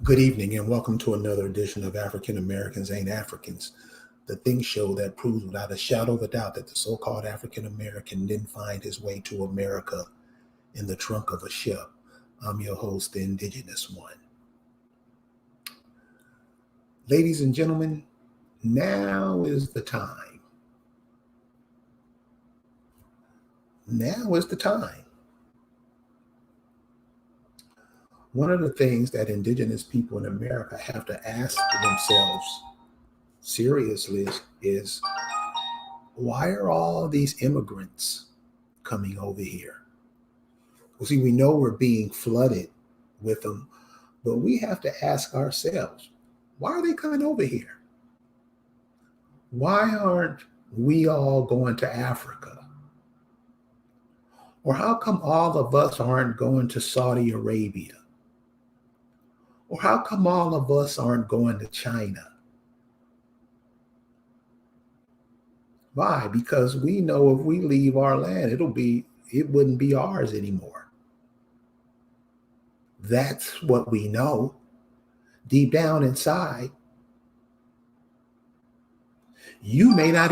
Good evening and welcome to another edition of African Americans Ain't Africans, the thing show that proves without a shadow of a doubt that the so called African American didn't find his way to America in the trunk of a ship. I'm your host, the Indigenous One. Ladies and gentlemen, now is the time. Now is the time. One of the things that Indigenous people in America have to ask themselves seriously is why are all these immigrants coming over here? Well, see, we know we're being flooded with them, but we have to ask ourselves, why are they coming over here? Why aren't we all going to Africa? Or how come all of us aren't going to Saudi Arabia? Or how come all of us aren't going to China? Why? Because we know if we leave our land, it wouldn't be ours anymore. That's what we know. Deep down inside, you may not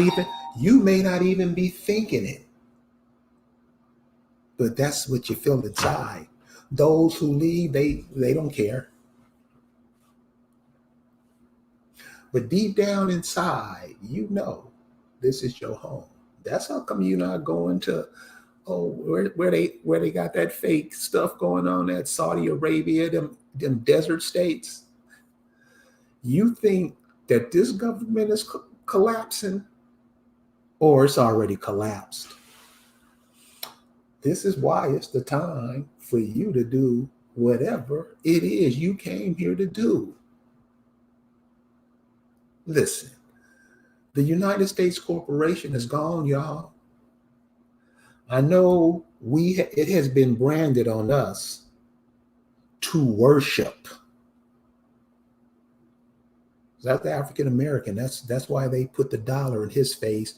even be thinking it, but that's what you feel inside. Those who leave, they don't care. But deep down inside, you know this is your home. That's how come you're not going to where they got that fake stuff going on at Saudi Arabia, them desert states. You think that this government is collapsing, or it's already collapsed. This is why it's the time for you to do whatever it is you came here to do. Listen, the United States Corporation is gone, y'all. I know it has been branded on us to worship. That's the African American. That's why they put the dollar in his face.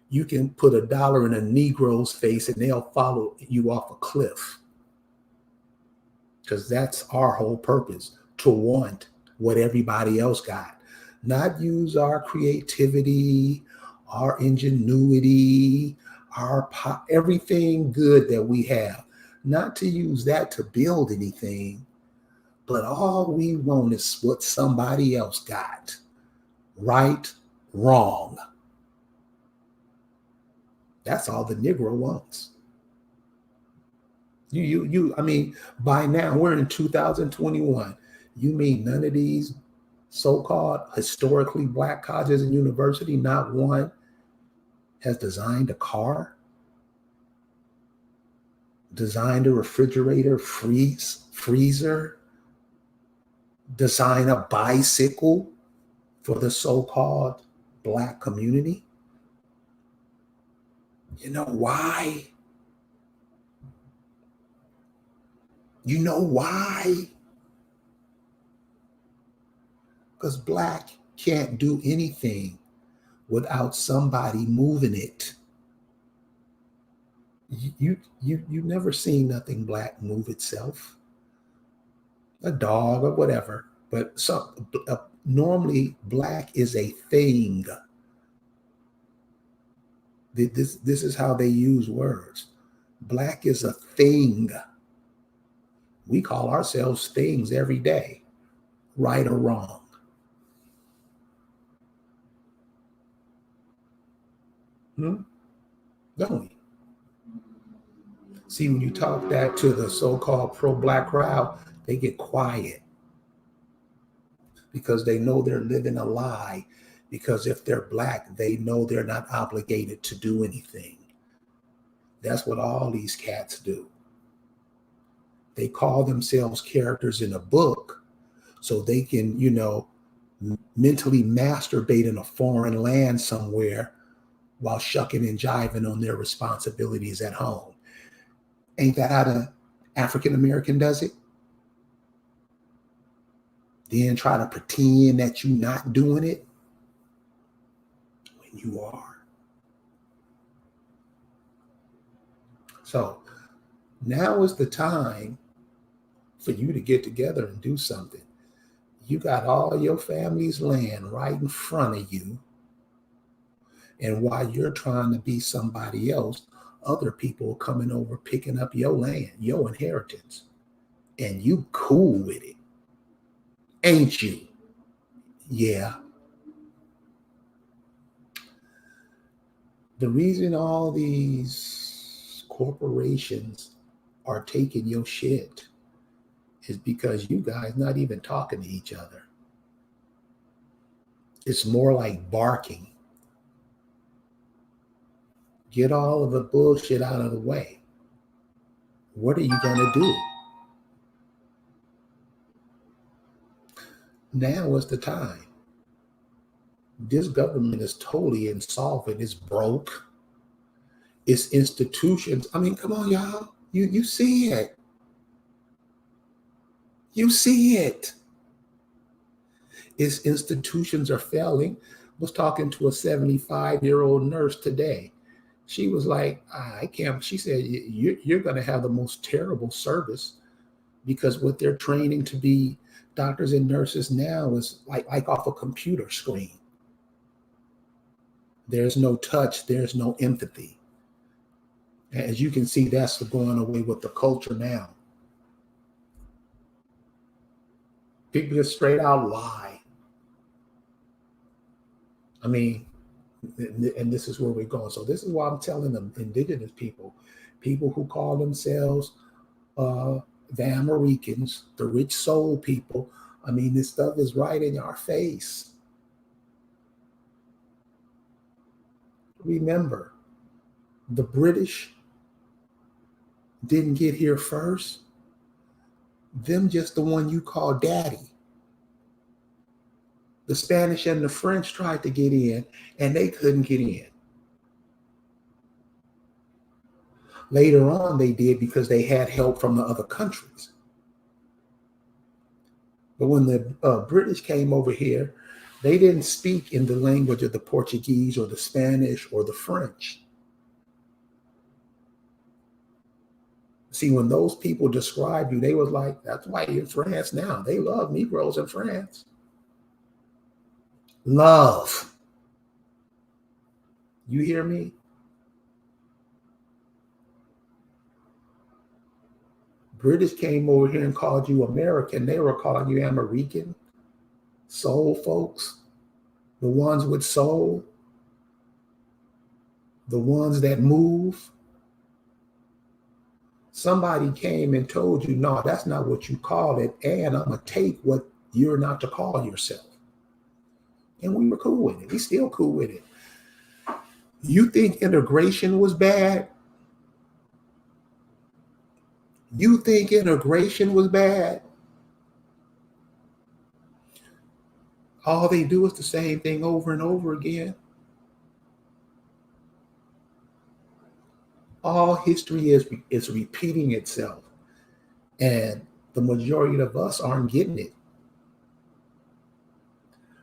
You can put a dollar in a Negro's face and they'll follow you off a cliff. Because that's our whole purpose, to want what everybody else got. Not use our creativity, our ingenuity, everything good that we have. Not to use that to build anything, but all we want is what somebody else got. Right, wrong. That's all the Negro wants. I mean, by now we're in 2021. You mean none of these so-called historically Black colleges and universities, not one has designed a car, designed a refrigerator, freezer, designed a bicycle for the so-called Black community? You know why? You know why? Because Black can't do anything without somebody moving it. You never seen nothing Black move itself. A dog or whatever, but normally Black is a thing. This is how they use words. Black is a thing. We call ourselves things every day, right or wrong. Don't we? See, when you talk that to the so-called pro-Black crowd, they get quiet because they know they're living a lie. Because if they're Black, they know they're not obligated to do anything. That's what all these cats do. They call themselves characters in a book so they can, mentally masturbate in a foreign land somewhere while shucking and jiving on their responsibilities at home. Ain't that how the African American does it? Then try to pretend that you're not doing it when you are. So now is the time for you to get together and do something. You got all your family's land right in front of you. And while you're trying to be somebody else, other people are coming over, picking up your land, your inheritance. And you cool with it, ain't you? Yeah. The reason all these corporations are taking your shit is because you guys not even talking to each other. It's more like barking. Get all of the bullshit out of the way. What are you going to do? Now is the time. This government is totally insolvent. It's broke. Its institutions. I mean, come on, y'all. You see it. You see it. Its institutions are failing. Was talking to a 75-year-old nurse today. She was like, I can't. She said, you're going to have the most terrible service because what they're training to be doctors and nurses now is like off a computer screen. There's no touch. There's no empathy. As you can see, that's going away with the culture now. People just straight out lie. I mean, and this is where we're going. So this is why I'm telling them, indigenous people who call themselves the Americans, the rich soul people. I mean, this stuff is right in our face. Remember, the British didn't get here first. Them just the one you call daddy. The Spanish and the French tried to get in, and they couldn't get in. Later on, they did because they had help from the other countries. But when the British came over here, they didn't speak in the language of the Portuguese or the Spanish or the French. See, when those people described you, they was like, that's why you're in France now. They love Negroes in France. Love. You hear me? British came over here and called you American. They were calling you American. Soul folks. The ones with soul. The ones that move. Somebody came and told you, no, that's not what you call it. And I'm going to take what you're not to call yourself. And we were cool with it. We still cool with it. You think integration was bad? You think integration was bad? All they do is the same thing over and over again. All history is repeating itself. And the majority of us aren't getting it.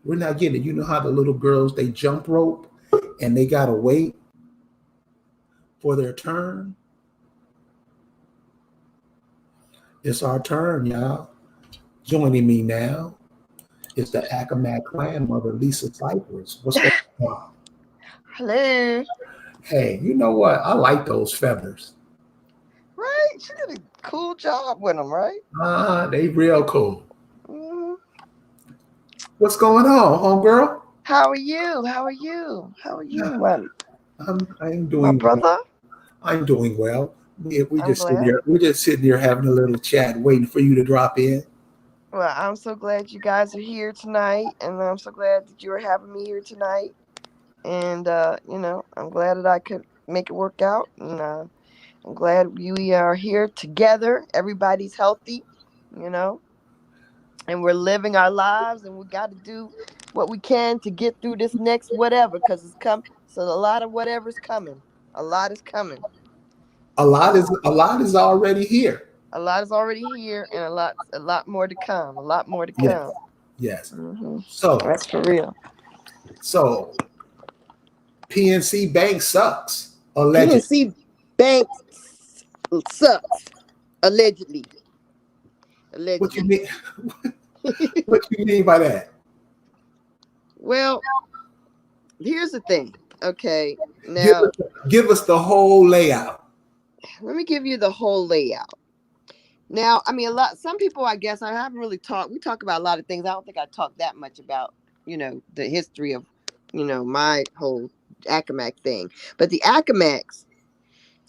We're not getting it. You know how the little girls, they jump rope and they got to wait for their turn? It's our turn, y'all. Joining me now is the Accawmacke clan mother, Lisa Cypress. What's going on? Hello. Hey, you know what? I like those feathers. Right? She did a cool job with them, right? They real cool. Mm-hmm. What's going on, homegirl? How are you? How are you? How are you, I'm doing my brother? well. I'm doing well. I'm glad. We're just sitting here having a little chat, waiting for you to drop in. Well, I'm so glad you guys are here tonight, and I'm so glad that you are having me here tonight. And I'm glad that I could make it work out, and I'm glad we are here together. Everybody's healthy, and we're living our lives, and we got to do what we can to get through this next whatever, because it's coming. So a lot of whatever's coming. A lot is coming. A lot is already here. A lot is already here, and a lot more to come. A lot more to come. Yes. Mm-hmm. So that's for real. So PNC Bank sucks. Allegedly. PNC Bank sucks. Allegedly. What you mean? What you mean by that? Well, here's the thing. Okay, Give now us, give us the whole layout. let me give you the whole layout. Now, I mean, some people, I guess, I haven't really talked. We talk about a lot of things. I don't think I talked that much about, the history of, my whole Accawmacke thing. But the Accawmackes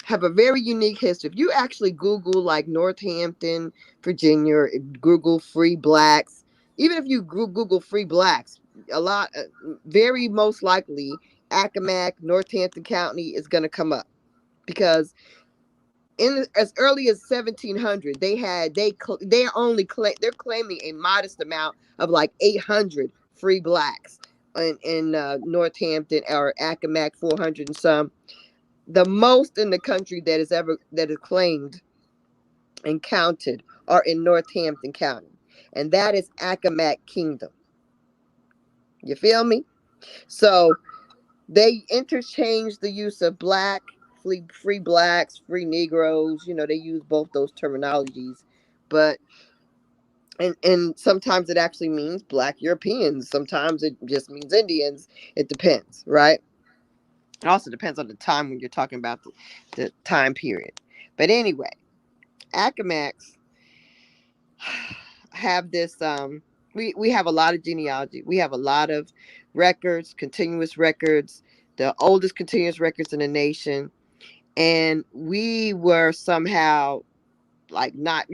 have a very unique history. If you actually Google like Northampton, Virginia, or Google free blacks, even if you Google free blacks, a lot, very most likely, Accawmacke, Northampton County is going to come up because in as early as 1700 they're claiming a modest amount of like 800 free blacks in Northampton, or Accawmacke 400 and some. The most in the country that is claimed and counted are in Northampton County, and that is Accawmacke Kingdom. You feel me? So they interchange the use of black, free blacks, free Negroes. They use both those terminologies, but and sometimes it actually means black Europeans. Sometimes it just means Indians. It depends, right? It also depends on the time when you're talking about the time period. But anyway, Accawmackes have this we have a lot of genealogy. We have a lot of records, continuous records, the oldest continuous records in the nation. And we were somehow like not,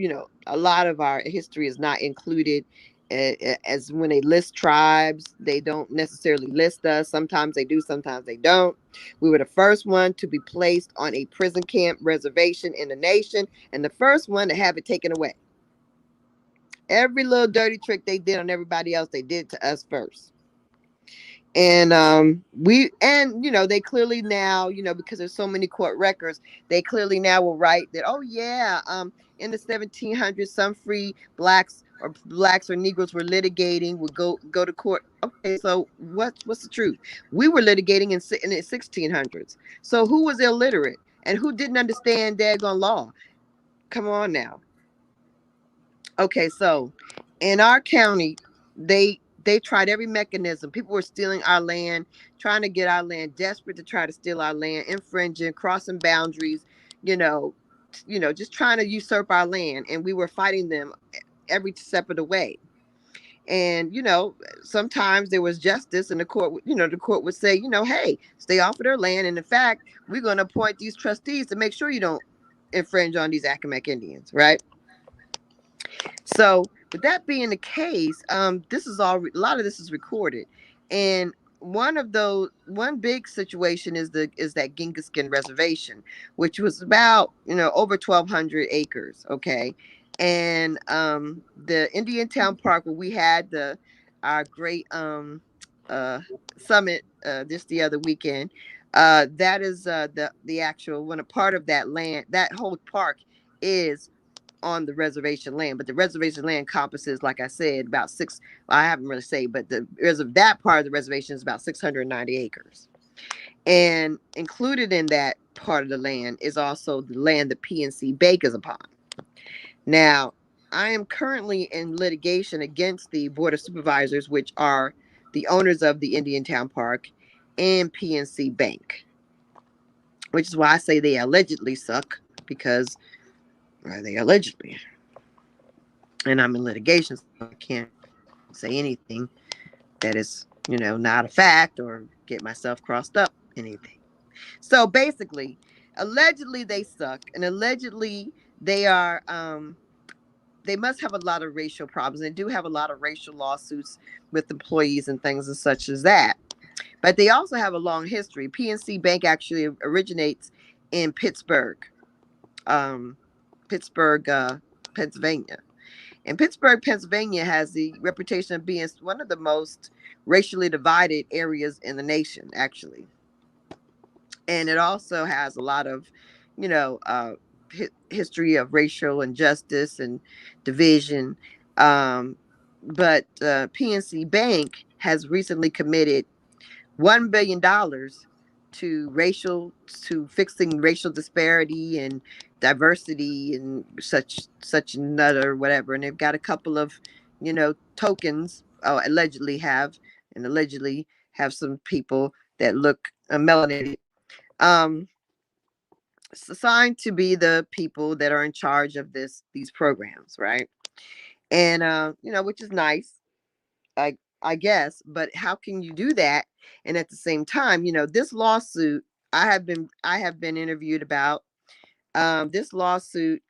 a lot of our history is not included, as when they list tribes, they don't necessarily list us. Sometimes they do, sometimes they don't. We were the first one to be placed on a prison camp reservation in the nation, and the first one to have it taken away. Every little dirty trick they did on everybody else, they did to us first. And they clearly now, because there's so many court records, they clearly now will write that, oh yeah, in the 1700s, some free blacks or Negroes were litigating, would go to court. Okay, so what's the truth? We were litigating in the 1600s. So who was illiterate and who didn't understand daggone law? Come on now. Okay, so in our county, they tried every mechanism. People were stealing our land, trying to get our land, desperate to try to steal our land, infringing, crossing boundaries, you know, just trying to usurp our land, and we were fighting them every step of the way. And sometimes there was justice, and the court would say, hey, stay off of their land, and in fact, we're going to appoint these trustees to make sure you don't infringe on these Accawmacke Indians, right? So, with that being the case, this is a lot of this is recorded, and one big situation is that Genghis Reservation, which was about over 1,200 acres. Okay, and the Indian Town Park, where we had our great summit just the other weekend. That is the actual one. A part of that land, that whole park is on the reservation land, but the reservation land encompasses, like I said, about six. Well, I haven't really said, but that part of the reservation is about 690 acres, and included in that part of the land is also the land the PNC Bank is upon. Now, I am currently in litigation against the Board of Supervisors, which are the owners of the Indian Town Park and PNC Bank, which is why I say they allegedly suck, because they allegedly. And I'm in litigation, so I can't say anything that is, not a fact, or get myself crossed up, anything. So basically, allegedly they suck, and allegedly they are, they must have a lot of racial problems. They do have a lot of racial lawsuits with employees and things and such as that. But they also have a long history. PNC Bank actually originates in Pittsburgh, um, Pennsylvania. And Pittsburgh, Pennsylvania has the reputation of being one of the most racially divided areas in the nation, actually. And it also has a lot of, history of racial injustice and division. But PNC Bank has recently committed $1 billion to fixing racial disparity and diversity and such another whatever. And they've got a couple of tokens allegedly have some people that look melanated. Um, it's assigned to be the people that are in charge of these programs, right? And which is nice, I guess. But how can you do that? And at the same time, this lawsuit I have been interviewed about. This lawsuit,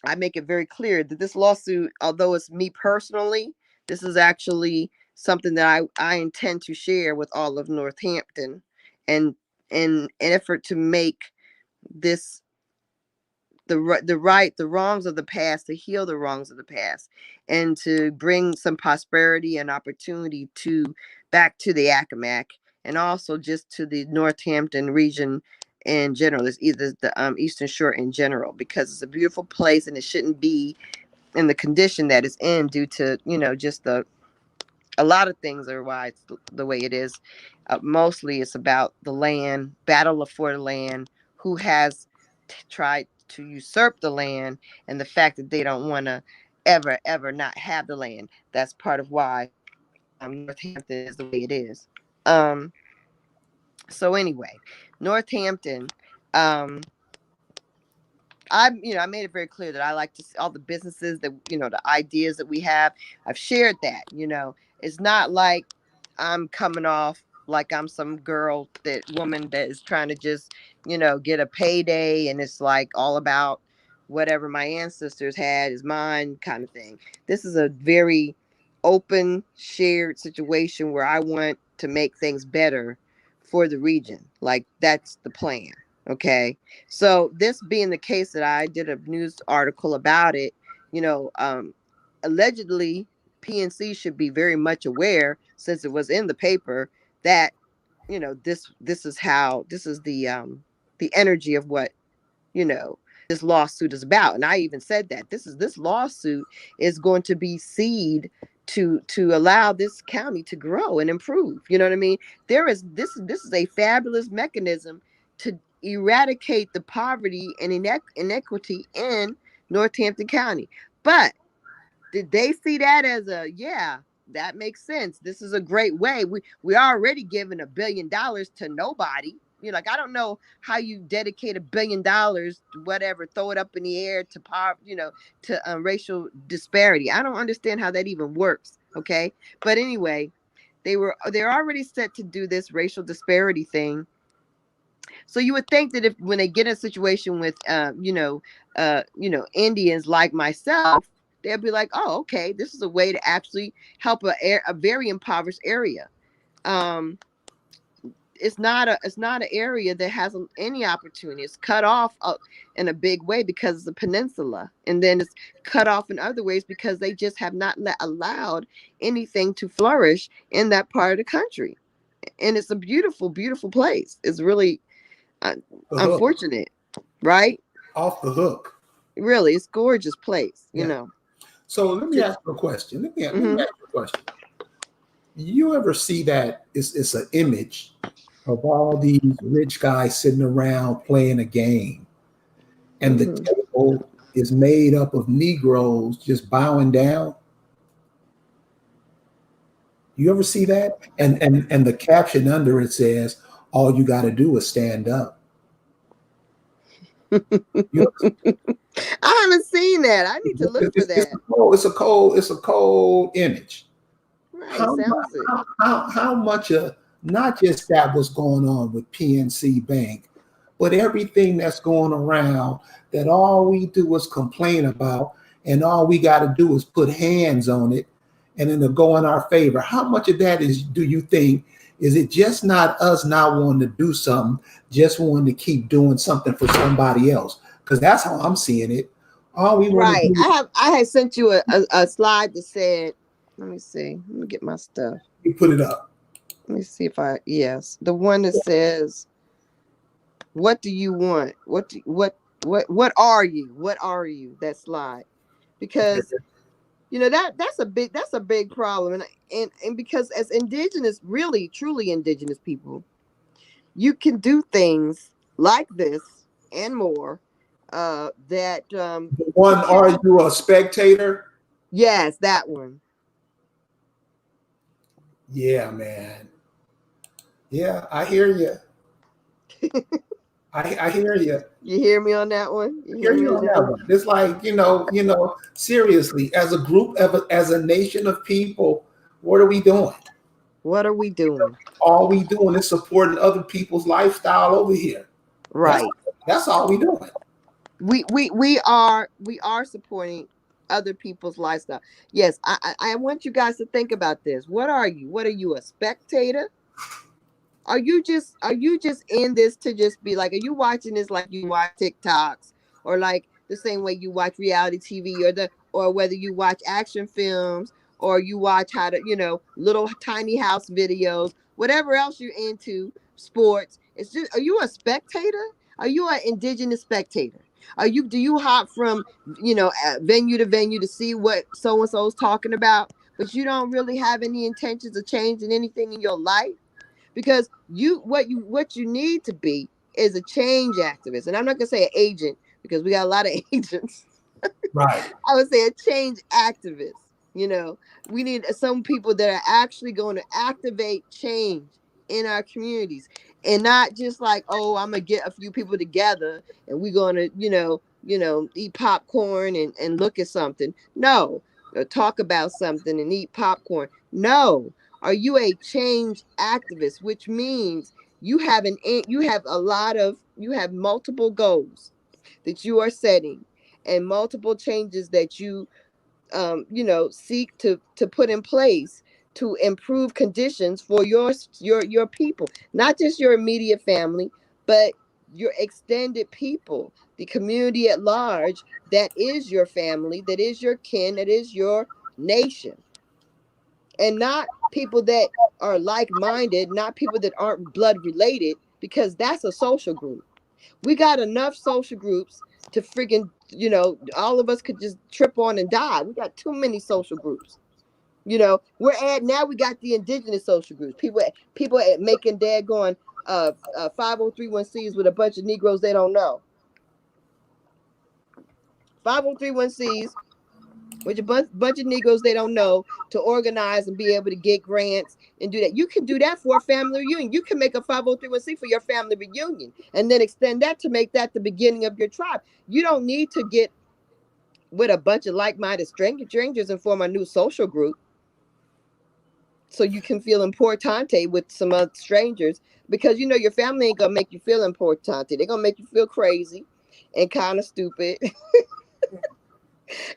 I make it very clear that this lawsuit, although it's me personally, this is actually something that I intend to share with all of Northampton, and in an effort to make this the wrongs of the past, to heal the wrongs of the past, and to bring some prosperity and opportunity back to the Accawmacke, and also just to the Northampton region in general. It's either the Eastern Shore in general, because it's a beautiful place and it shouldn't be in the condition that it's in, due to just a lot of things are why it's the way it is. Mostly it's about the land, battle for the land, who has tried to usurp the land, and the fact that they don't want to ever not have the land. That's part of why Northampton is the way it is. So anyway, Northampton, um, I made it very clear that I like to see all the businesses that, the ideas that we have. I've shared that, it's not like I'm coming off like I'm some woman that is trying to just, get a payday, and it's like all about whatever my ancestors had is mine kind of thing. This is a very open, shared situation where I want to make things better for the region. Like, that's the plan. Okay. So this being the case, that I did a news article about it, allegedly PNC should be very much aware, since it was in the paper, that this is the energy of what you know this lawsuit is about. And I even said that this lawsuit is going to be seed to allow this county to grow and improve. You know what I mean? This is a fabulous mechanism to eradicate the poverty and inequity in Northampton County. But did they see that as that makes sense? This is a great way. We already giving $1 billion to nobody. Like, I don't know how you dedicate $1 billion to whatever, throw it up in the air to to racial disparity. I don't understand how that even works. Okay, but anyway, they're already set to do this racial disparity thing. So you would think that when they get in a situation with Indians like myself, they'll be like, oh, okay, this is a way to actually help a very impoverished area. It's not an area that has any opportunity. It's cut off in a big way because it's a peninsula, and then it's cut off in other ways because they just have not allowed anything to flourish in that part of the country. And it's a beautiful, beautiful place. It's really unfortunate, right? Off the hook. Really, it's a gorgeous place, So let me ask you a question. Let me ask you a question. You ever see that it's an image of all these rich guys sitting around playing a game, and the table is made up of Negroes just bowing down? You ever see that? And the caption under it says, all you got to do is stand up. I haven't seen that. I need to look for that. It's a cold image. Right, how much of not just that what's going on with PNC Bank, but everything that's going around, that all we do is complain about, and all we got to do is put hands on it, and it'll go in our favor. How much of that do you think, is it just not us not wanting to do something, just wanting to keep doing something for somebody else? Because that's how I'm seeing it. All we want to do. I had sent you a slide that said, let me see. Let me get my stuff. You put it up. Let me see if yes. The one that says, what do you want? What are you? What are you? That slide. Because that's a big problem. And because as indigenous, really truly indigenous people, you can do things like this and more. Are you a spectator? Yes, that one. Yeah, man. Yeah, I hear you. I hear you. You hear me on that one? You Hear hear me you on on that that one? one. It's like, seriously, as a group, as a nation of people, what are we doing? What are we doing? All we doing is supporting other people's lifestyle over here. That's Right. that's all we doing. We are supporting other people's lifestyle. Yes, I want you guys to think about this. What are you? What are you, a spectator? Are you just in this to just be like, are you watching this like you watch TikToks, or like the same way you watch reality TV, or whether you watch action films, or you watch how to, little tiny house videos, whatever else you're into, sports. It's just, are you a spectator? Are you an indigenous spectator? Do you hop from, venue to venue to see what so and so's talking about, but you don't really have any intentions of changing anything in your life? Because what you need to be is a change activist. And I'm not gonna say an agent, because we got a lot of agents. Right. I would say a change activist. We need some people that are actually going to activate change in our communities, and not just like, oh, I'm gonna get a few people together and we're gonna, eat popcorn and look at something. No, or talk about something and eat popcorn. No, are you a change activist, which means you have multiple goals that you are setting, and multiple changes that you seek to put in place to improve conditions for your people, not just your immediate family, but your extended people, the community at large, that is your family, that is your kin, that is your nation. And not people that are like-minded, not people that aren't blood related, because that's a social group. We got enough social groups to freaking, all of us could just trip on and die. We got too many social groups. We're at now, we got the indigenous social groups. People at making daggone 5031Cs with a bunch of Negroes they don't know. 5031Cs with a bunch of Negroes they don't know, to organize and be able to get grants and do that. You can do that for a family reunion. You can make a 503c for your family reunion and then extend that to make that the beginning of your tribe. You don't need to get with a bunch of like-minded strangers and form a new social group so you can feel importante with some other strangers, because your family ain't gonna make you feel importante. They're gonna make you feel crazy and kind of stupid.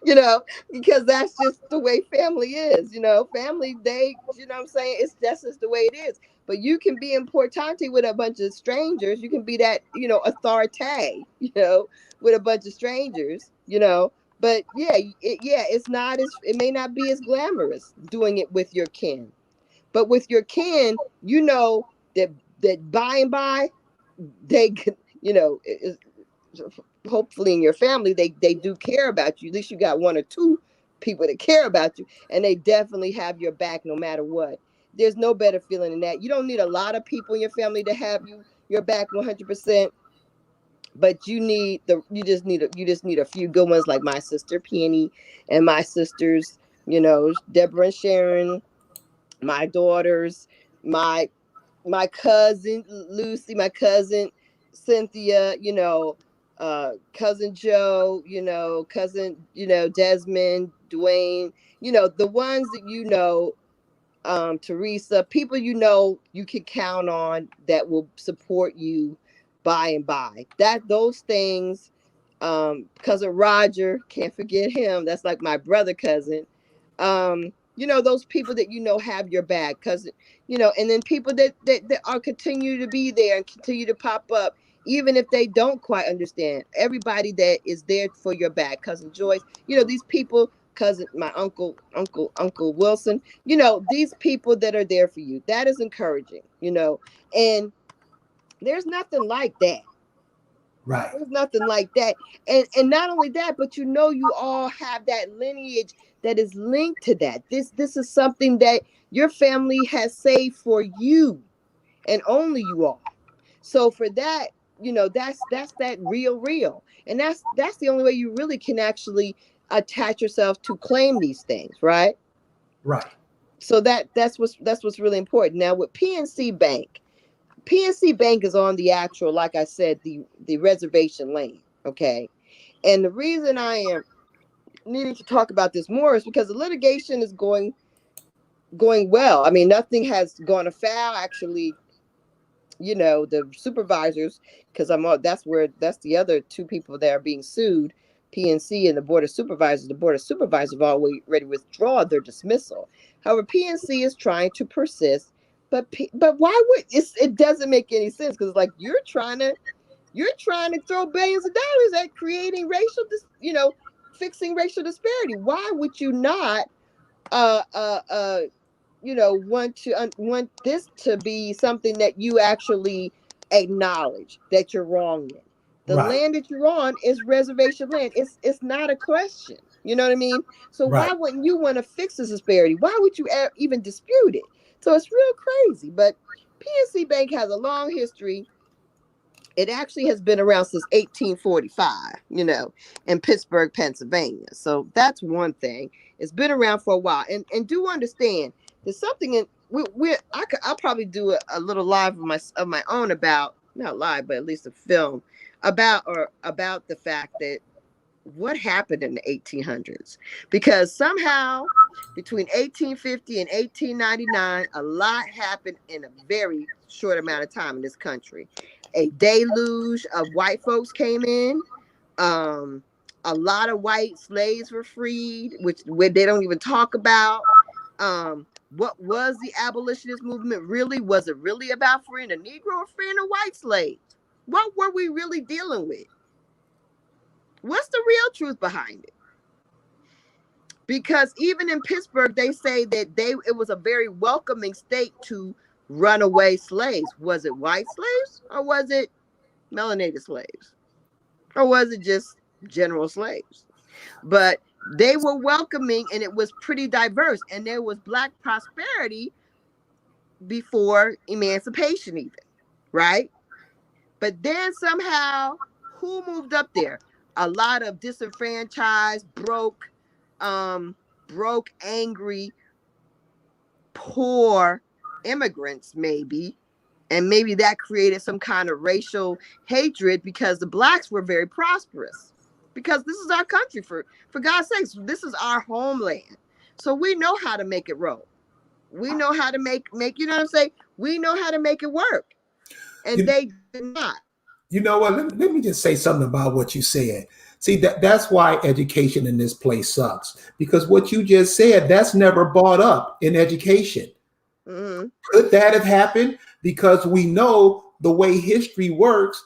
you know, because that's just the way family is. Family, what I'm saying, that's just the way it is. But you can be importante with a bunch of strangers. You can be that, authority, with a bunch of strangers, But yeah, it may not be as glamorous doing it with your kin. But with your kin, that by and by, they can, hopefully in your family, they do care about you. At least you got one or two people that care about you, and they definitely have your back no matter what. There's no better feeling than that. You don't need a lot of people in your family to have your back 100%, but you just need a few good ones, like my sister Penny, and my sisters, Deborah and Sharon, my daughters, my my cousin Lucy, my cousin Cynthia, cousin Joe, cousin, Desmond, Dwayne, the ones that Teresa, people you can count on that will support you by and by. Those things, cousin Roger, can't forget him. That's like my brother cousin. Those people that have your back, cousin, and then people that are continue to be there and continue to pop up, even if they don't quite understand. Everybody that is there for your back, cousin Joyce, these people, cousin, my uncle Wilson, these people that are there for you. That is encouraging, and there's nothing like that. Right. There's nothing like that. And not only that, but you all have that lineage that is linked to that. This is something that your family has saved for you, and only you all. So for that, that's that real. And that's the only way you really can actually attach yourself to claim these things, right? Right. So that's what's really important. Now with PNC Bank is on the actual, like I said, the reservation land. Okay. And the reason I am needing to talk about this more is because the litigation is going well. I mean, nothing has gone afoul. Actually, the supervisors, because that's the other two people that are being sued, PNC and the board of supervisors. The board of supervisors have already withdrawn their dismissal. However, PNC is trying to persist, but why would it doesn't make any sense, because like you're trying to throw billions of dollars at creating fixing racial disparity. Why would you not uh uh uh want this to be something that you actually acknowledge that you're wrong in? The Right. land that you're on is reservation land. It's not a question. You know what I mean? So Right. why wouldn't you want to fix this disparity? Why would you even dispute it? So it's real crazy. But PNC Bank has a long history. It actually has been around since 1845, in Pittsburgh, Pennsylvania. So that's one thing. It's been around for a while. And do understand, there's something in I'll probably do a little live of my own, about, not live, but at least a film about the fact that what happened in the 1800s, because somehow between 1850 and 1899 a lot happened in a very short amount of time in this country. A deluge of white folks came in. A lot of white slaves were freed, which they don't even talk about. What was the abolitionist movement really? Was it really about freeing a Negro or freeing a white slave? What were we really dealing with? What's the real truth behind it? Because even in Pittsburgh, they say that it was a very welcoming state to runaway slaves. Was it white slaves, or was it melanated slaves, or was it just general slaves? But they were welcoming, and it was pretty diverse, and there was Black prosperity before emancipation even, right? But then somehow, who moved up there? A lot of disenfranchised, broke, angry, poor immigrants, maybe. And maybe that created some kind of racial hatred, because the Blacks were very prosperous. Because this is our country, for God's sakes, this is our homeland. So we know how to make it roll. We know how to make you know what I'm saying? We know how to make it work. And You, they did not. you know what? Let me just say something about what you said. See, that's why education in this place sucks. Because what you just said, that's never brought up in education. Mm-hmm. Could that have happened? Because we know the way history works,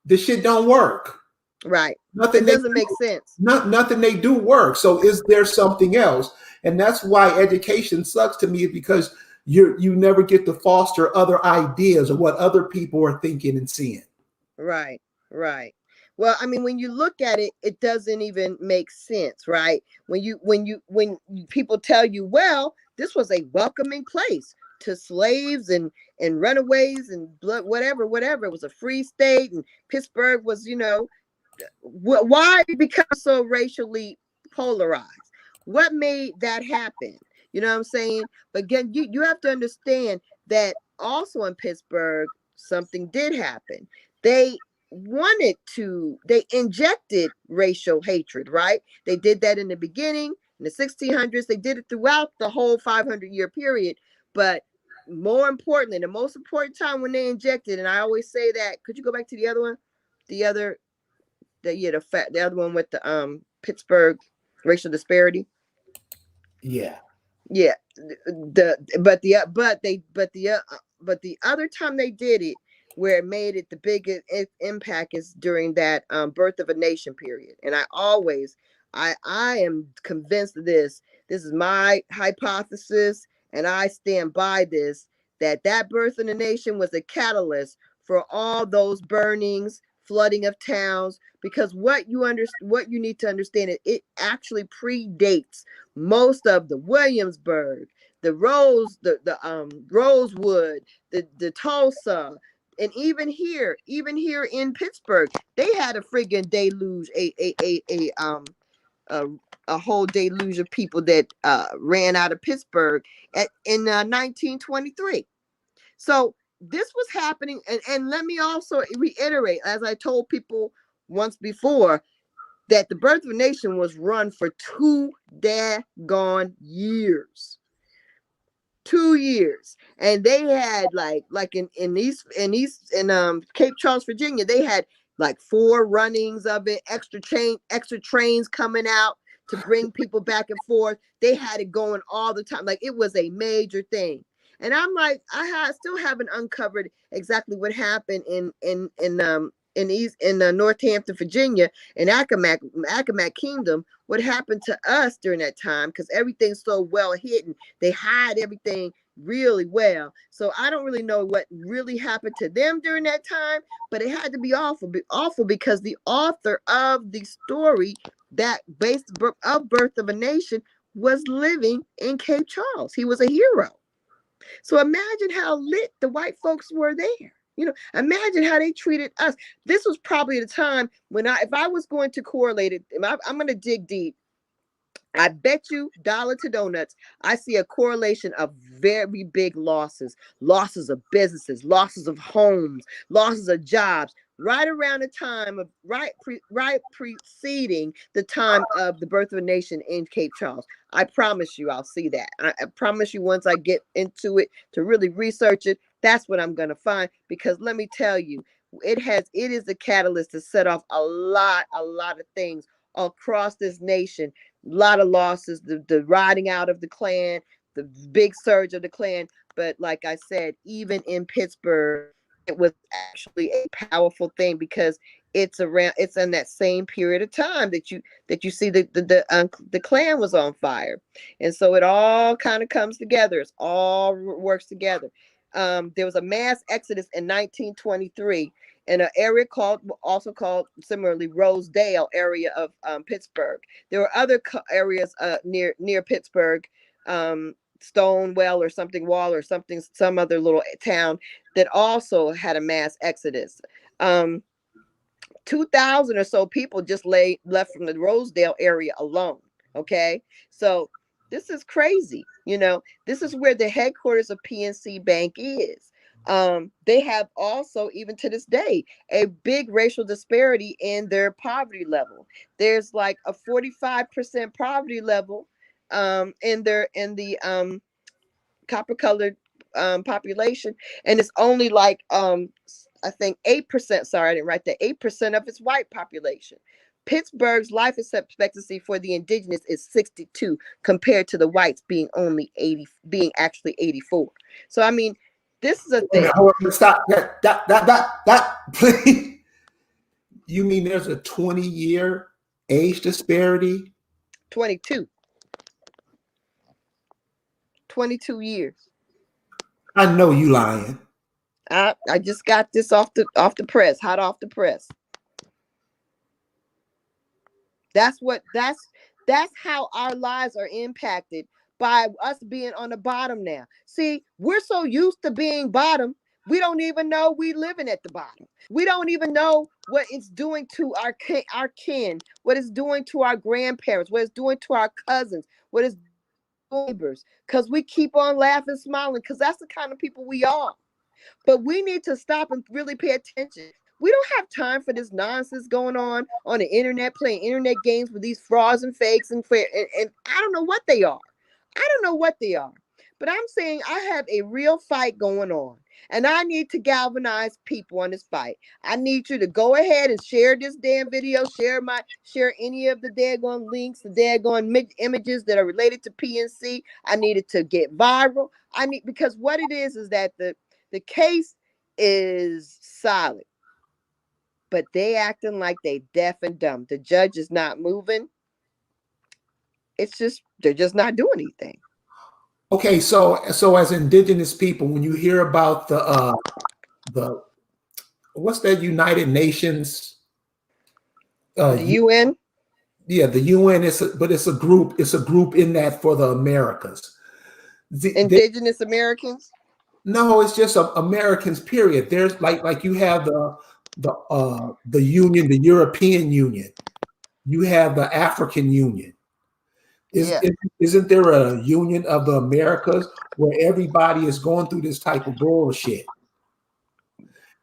the shit don't work. Right. Nothing It they doesn't make sense. nothing they do works. So is there something else? And that's why education sucks to me, is because you never get to foster other ideas of what other people are thinking and seeing. Right. Right. Well, I mean, when you look at it, it doesn't even make sense, right? When people tell you, well, this was a welcoming place to slaves and runaways and blood, whatever. It was a free state, and Pittsburgh was, why become so racially polarized? What made that happen? You know what I'm saying? But again, you have to understand that also in Pittsburgh, something did happen. They they injected racial hatred, right? They did that in the beginning, in the 1600s. They did it throughout the whole 500-year period. But more importantly, the most important time when they injected, and I always say that, could you go back to the other one? The other the other one with the Pittsburgh racial disparity. Yeah. Yeah, but the other time they did it, where it made it the biggest impact, is during that birth of a nation period. And I am convinced of this. This is my hypothesis, and I stand by this, that birth of the nation was a catalyst for all those burnings, flooding of towns, because what you need to understand, it actually predates most of the Williamsburg, the Rosewood, the Tulsa, and even here in Pittsburgh, they had a friggin' deluge, a a whole deluge of people that ran out of Pittsburgh in 1923. So this was happening, and let me also reiterate, as I told people once before, that the Birth of a Nation was run for 2 daggone years. 2 years, and they had like in Cape Charles, Virginia, they had like 4 runnings of it, extra trains coming out to bring people back and forth. They had it going all the time, like it was a major thing. And I'm like, still haven't uncovered exactly what happened in Northampton, Virginia, in Accawmacke Kingdom. What happened to us during that time? Because everything's so well hidden. They hide everything really well. So I don't really know what really happened to them during that time, but it had to be awful because the author of the story that based of Birth of a Nation was living in Cape Charles. He was a hero. So imagine how lit the white folks were there. Imagine how they treated us. This was probably the time when if I was going to correlate it, I'm going to dig deep. I bet you dollar to donuts, I see a correlation of very big losses of businesses, losses of homes, losses of jobs, right around the time of preceding the time of the Birth of a Nation in Cape Charles. I promise you, I'll see that. I promise you, once I get into it to really research it, that's what I'm going to find. Because let me tell you, it is a catalyst to set off a lot of things across this nation. A lot of losses, the riding out of the Klan, the big surge of the Klan. But like I said, even in Pittsburgh, it was actually a powerful thing because it's in that same period of time that you see the Klan was on fire. And so it all kind of comes together. It all works together. There was a mass exodus in 1923 in an area also called similarly Rosedale area of Pittsburgh. There were other areas near Pittsburgh, Stonewall or something Wall or something, some other little town that also had a mass exodus. 2,000 or so people just left from the Rosedale area alone. Okay, so this is crazy. This is where the headquarters of PNC Bank is. They have also, even to this day, a big racial disparity in their poverty level. There's like a 45% poverty level in the copper colored population, and it's only like I think 8%. Sorry, I didn't write that. 8% of its white population. Pittsburgh's life expectancy for the indigenous is 62, compared to the whites being only 80, being actually 84. So I mean, this is a thing. Hold on, stop. That please. You mean there's a 20-year age disparity? 22. 22 years. I know you lying. I just got this off the press, hot off the press. That's how our lives are impacted by us being on the bottom now. See, we're so used to being bottom, we don't even know we living at the bottom. We don't even know what it's doing to our kin, what it's doing to our grandparents, what it's doing to our cousins, what it's doing to neighbors, because we keep on laughing, smiling, because that's the kind of people we are. But we need to stop and really pay attention. We don't have time for this nonsense going on the internet, playing internet games with these frauds and fakes and I don't know what they are. I don't know what they are. But I'm saying I have a real fight going on, and I need to galvanize people on this fight. I need you to go ahead and share this damn video, share any of the daggone links, the daggone images that are related to PNC. I need it to get viral. Because what it is that the case is solid, but they acting like they deaf and dumb. The judge is not moving. They're just not doing anything. Okay, so as indigenous people, when you hear about the what's that United Nations? The UN? Yeah, the UN but it's a group in that for the Americas. Indigenous Americans? No, it's just Americans, period. There's like you have the union, the European Union. You have the African Union. Yeah. Isn't there a Union of the Americas where everybody is going through this type of bullshit?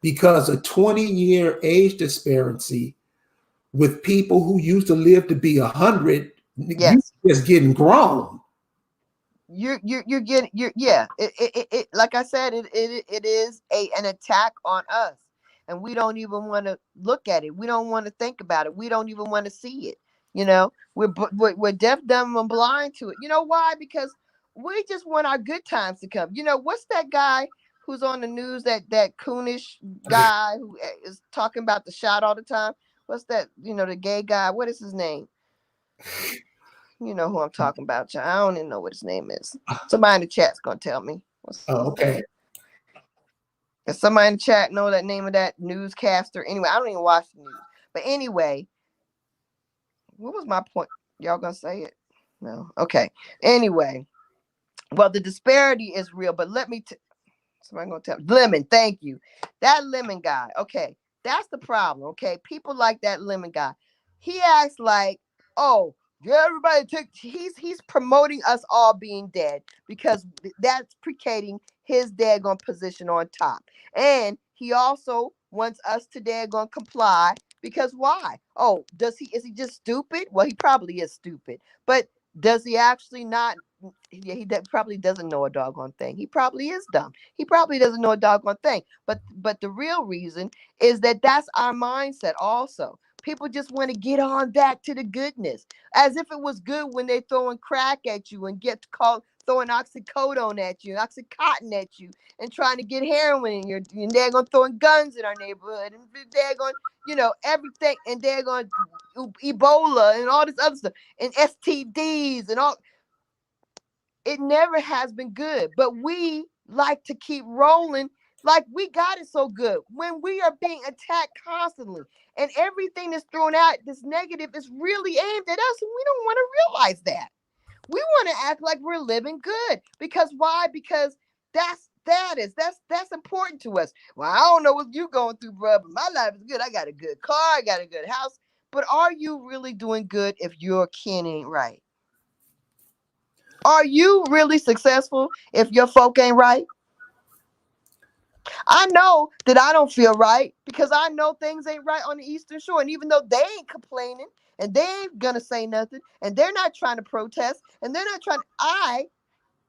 Because a 20-year age disparity with people who used to live to be 100, you Yes. just getting grown. You're getting it like I said, it is an attack on us, and we don't even want to look at it. We don't want to think about it. We don't even want to see it. We're deaf, dumb, and blind to it. You know why? Because we just want our good times to come. What's that guy who's on the news, that coonish guy who is talking about the shot all the time? What's that? The gay guy. What is his name? You know who I'm talking about, y'all. I don't even know what his name is. Somebody in the chat's gonna tell me what's his Okay. name. If somebody in the chat know that name of that newscaster. Anyway, I don't even watch the news. But anyway, what was my point? Y'all gonna say it? No. Okay. Anyway, well, the disparity is real, but let me somebody gonna tell Lemon, thank you. That Lemon guy. Okay, that's the problem. Okay, people like that Lemon guy. He acts like, oh, yeah, everybody he's promoting us all being dead because that's precating his daggone position on top. And he also wants us to daggone comply because why? Oh, is he just stupid? Well, he probably is stupid, but does he actually not? Yeah, probably doesn't know a doggone thing. He probably is dumb. He probably doesn't know a doggone thing. But the real reason is that that's our mindset also. People just want to get on back to the goodness, as if it was good when they're throwing crack at you and throwing oxycodone at you, oxycontin at you, and trying to get heroin. And they're going throwing guns in our neighborhood, and they're going, everything, and they're going Ebola and all this other stuff, and STDs and all. It never has been good, but we like to keep rolling like we got it so good when we are being attacked constantly, and everything that's thrown out, this negative, is really aimed at us, and we don't want to realize that. We want to act like we're living good because why? Because that's important to us. Well, I don't know what you're going through, bro, but my life is good. I got a good car, I got a good house. But are you really doing good if your kin ain't right? Are you really successful if your folk ain't right? I know that I don't feel right because I know things ain't right on the Eastern Shore. And even though they ain't complaining and they ain't gonna say nothing and they're not trying to protest and they're not trying,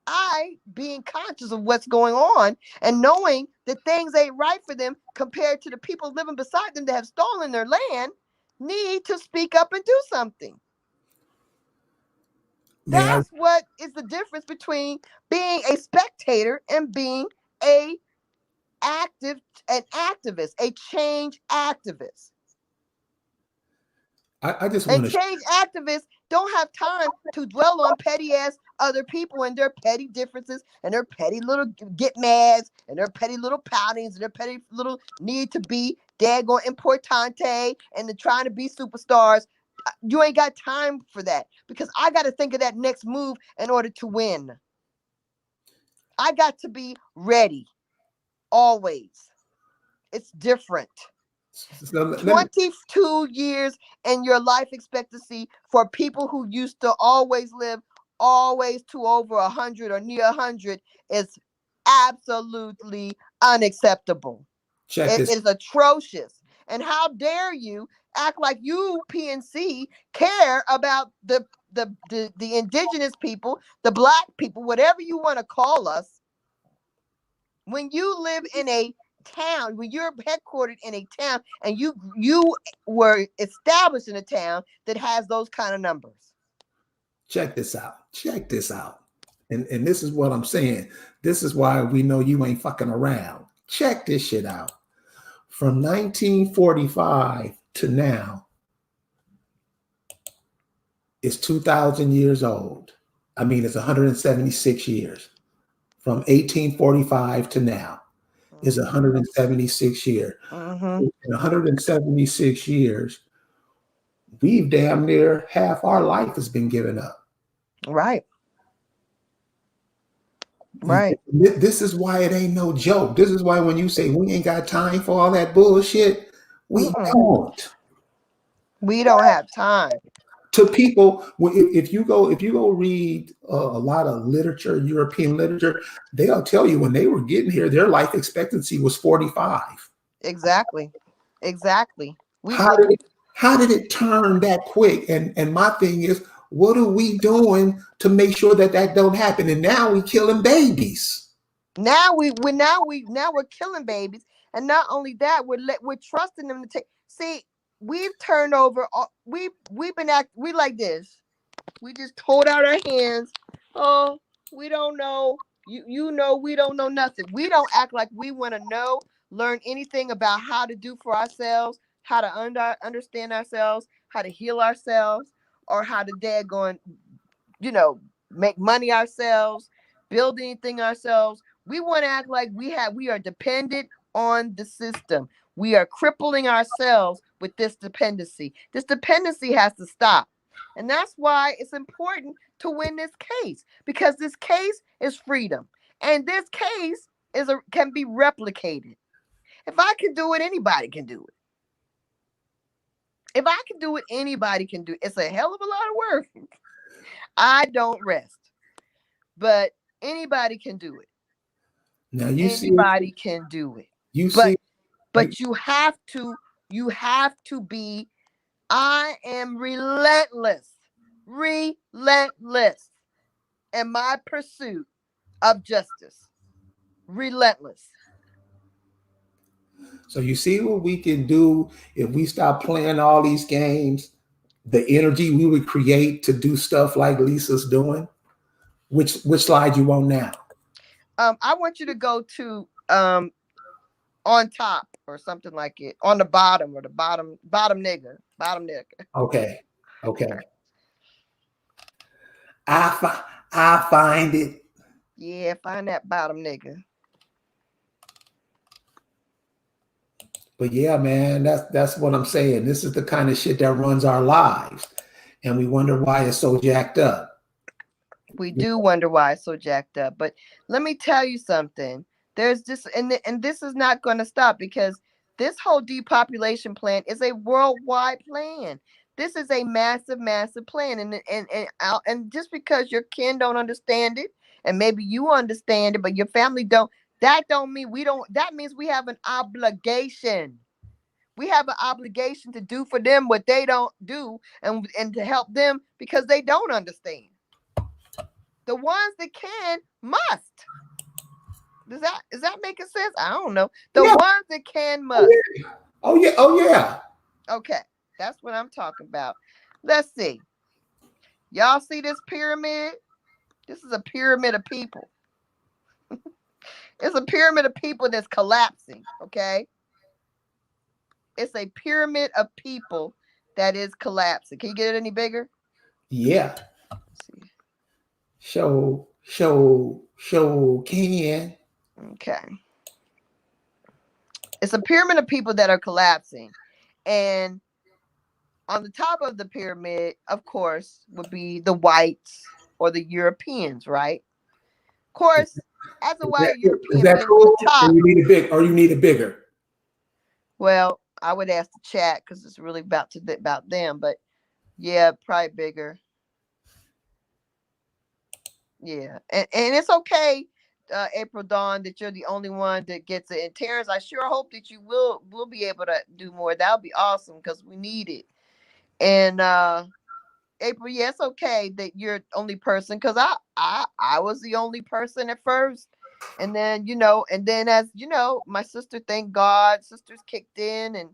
I being conscious of what's going on and knowing that things ain't right for them compared to the people living beside them that have stolen their land, need to speak up and do something. That's what is the difference between being a spectator and being an activist, a change activist. I just want to. Change activists don't have time to dwell on petty ass other people and their petty differences and their petty little get mads and their petty little poutings and their petty little need to be daggone importante and they're trying to be superstars. You ain't got time for that because I got to think of that next move in order to win. I got to be ready always. It's different. 22 years in your life expectancy for people who used to always live always to over 100 or near 100 is absolutely unacceptable. It is atrocious. And how dare you act like you, PNC, care about the indigenous people, the black people, whatever you want to call us, when you live in a town, when you're headquartered in a town and you were established in a town that has those kind of numbers. Check this out. And this is what I'm saying. This is why we know you ain't fucking around. Check this shit out. From 1945 to now, it's 2,000 years old. I mean, it's 176 years. From 1845 to now is 176 years. Mm-hmm. In 176 years, we've damn near half our life has been given up. Right. This is why it ain't no joke. This is why when you say we ain't got time for all that bullshit, we don't. We don't have time. To people, if you go read a lot of literature, European literature, they'll tell you when they were getting here, their life expectancy was 45. Exactly. Exactly. How did it turn that quick? And my thing is, what are we doing to make sure that that don't happen? And now we killing babies. Now we're killing babies, and not only that, we're trusting them to take. See, we've turned over. We've been we like this. We just hold out our hands. Oh, we don't know. You know we don't know nothing. We don't act like we want to learn anything about how to do for ourselves, how to understand ourselves, how to heal ourselves, or how to you know, make money ourselves, build anything ourselves. We want to act like we are dependent on the system. We are crippling ourselves with this dependency. This dependency has to stop. And that's why it's important to win this case, because this case is freedom. And this case can be replicated. If I can do it, anybody can do it. If I can do it, anybody can do it. It's a hell of a lot of work. I don't rest. But anybody can do it. Now Anybody can do it. But you have to be. I am relentless in my pursuit of justice. Relentless. So you see what we can do if we stop playing all these games, the energy we would create to do stuff like Lisa's doing. Which slide you on now? I want you to go to on top or something like it. On the bottom, or the bottom nigga. Bottom nigga. Okay. I find it. Yeah, find that bottom nigga. But yeah, man, that's what I'm saying. This is the kind of shit that runs our lives. And we wonder why it's so jacked up. We do wonder why it's so jacked up. But let me tell you something. There's this, and this is not going to stop, because this whole depopulation plan is a worldwide plan. This is a massive, massive plan. And just because your kin don't understand it, and maybe you understand it, but your family don't, that don't mean we don't. That means we have an obligation. We have an obligation to do for them what they don't do, and to help them because they don't understand. The ones that can must. Is that making sense? I don't know. The ones that can must. Oh yeah. Okay, that's what I'm talking about. Let's see. Y'all see this pyramid? This is a pyramid of people. It's a pyramid of people that's collapsing. Okay. It's a pyramid of people that is collapsing. Can you get it any bigger? Yeah. Let's see. Show can. Okay. It's a pyramid of people that are collapsing. And on the top of the pyramid, of course, would be the whites or the Europeans, right? Of course, as a white European being cool? on the top. Or you need it bigger? Well, I would ask the chat, because it's really about them. But yeah, probably bigger. Yeah, and it's okay, April Dawn, that you're the only one that gets it. And Terrence, I sure hope that you will be able to do more. That would be awesome, because we need it. And April, yeah, it's okay that you're the only person, because I was the only person at first. And then, as my sister, thank God, sisters kicked in, and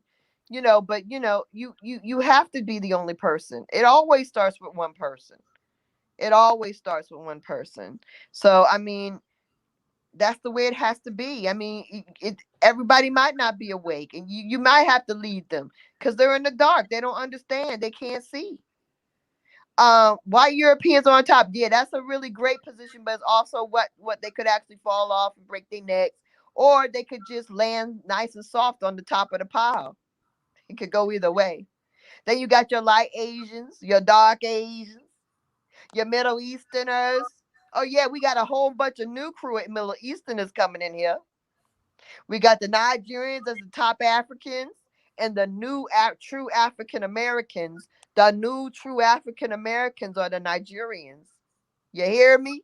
but you have to be the only person. It always starts with one person. It always starts with one person. So, I mean, that's the way it has to be. I mean, everybody might not be awake, and you might have to lead them, because they're in the dark. They don't understand. They can't see. White Europeans on top. Yeah, that's a really great position, but it's also what they could actually fall off and break their necks, or they could just land nice and soft on the top of the pile. It could go either way. Then you got your light Asians, your dark Asians, your Middle Easterners. Oh yeah, we got a whole bunch of new crew at Middle Easterners coming in here. We got the Nigerians as the top Africans, And the true African Americans, the new true African Americans are the Nigerians. You hear me?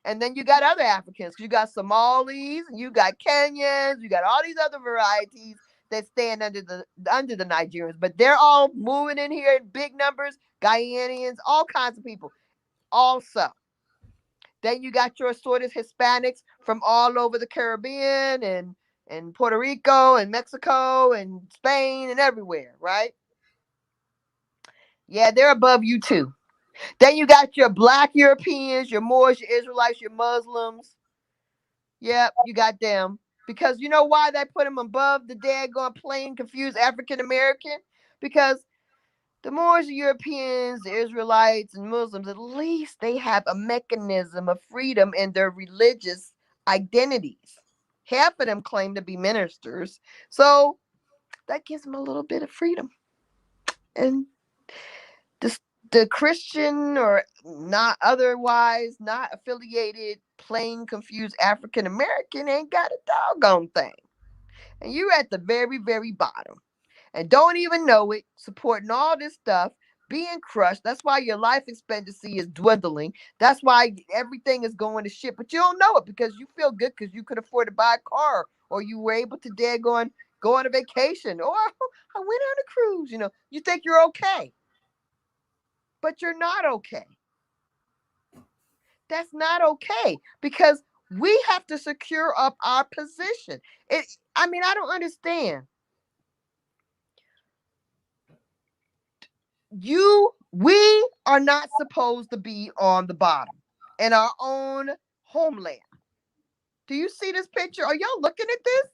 And then you got other Africans. You got Somalis, you got Kenyans, you got all these other varieties that stand under the Nigerians. But they're all moving in here in big numbers. Guyanians, all kinds of people. Also, then you got your assorted Hispanics from all over the Caribbean and Puerto Rico and Mexico and Spain and everywhere, right? Yeah, they're above you too. Then you got your Black Europeans, your Moors, your Israelites, your Muslims. Yep, you got them. Because you know why they put them above the daggone plain confused African American? Because the Moors, the Europeans, the Israelites, and Muslims, at least they have a mechanism of freedom in their religious identities. Half of them claim to be ministers. So that gives them a little bit of freedom. And the Christian or not otherwise not affiliated, plain confused African American ain't got a doggone thing. And you're at the very, very bottom and don't even know it, supporting all this stuff, being crushed. That's why your life expectancy is dwindling. That's why everything is going to shit, but you don't know it because you feel good because you could afford to buy a car or you were able to go on a vacation or I went on a cruise. You think you're okay, but you're not okay. That's not okay because we have to secure up our position. I don't understand. We are not supposed to be on the bottom in our own homeland. Do you see this picture? Are y'all looking at this?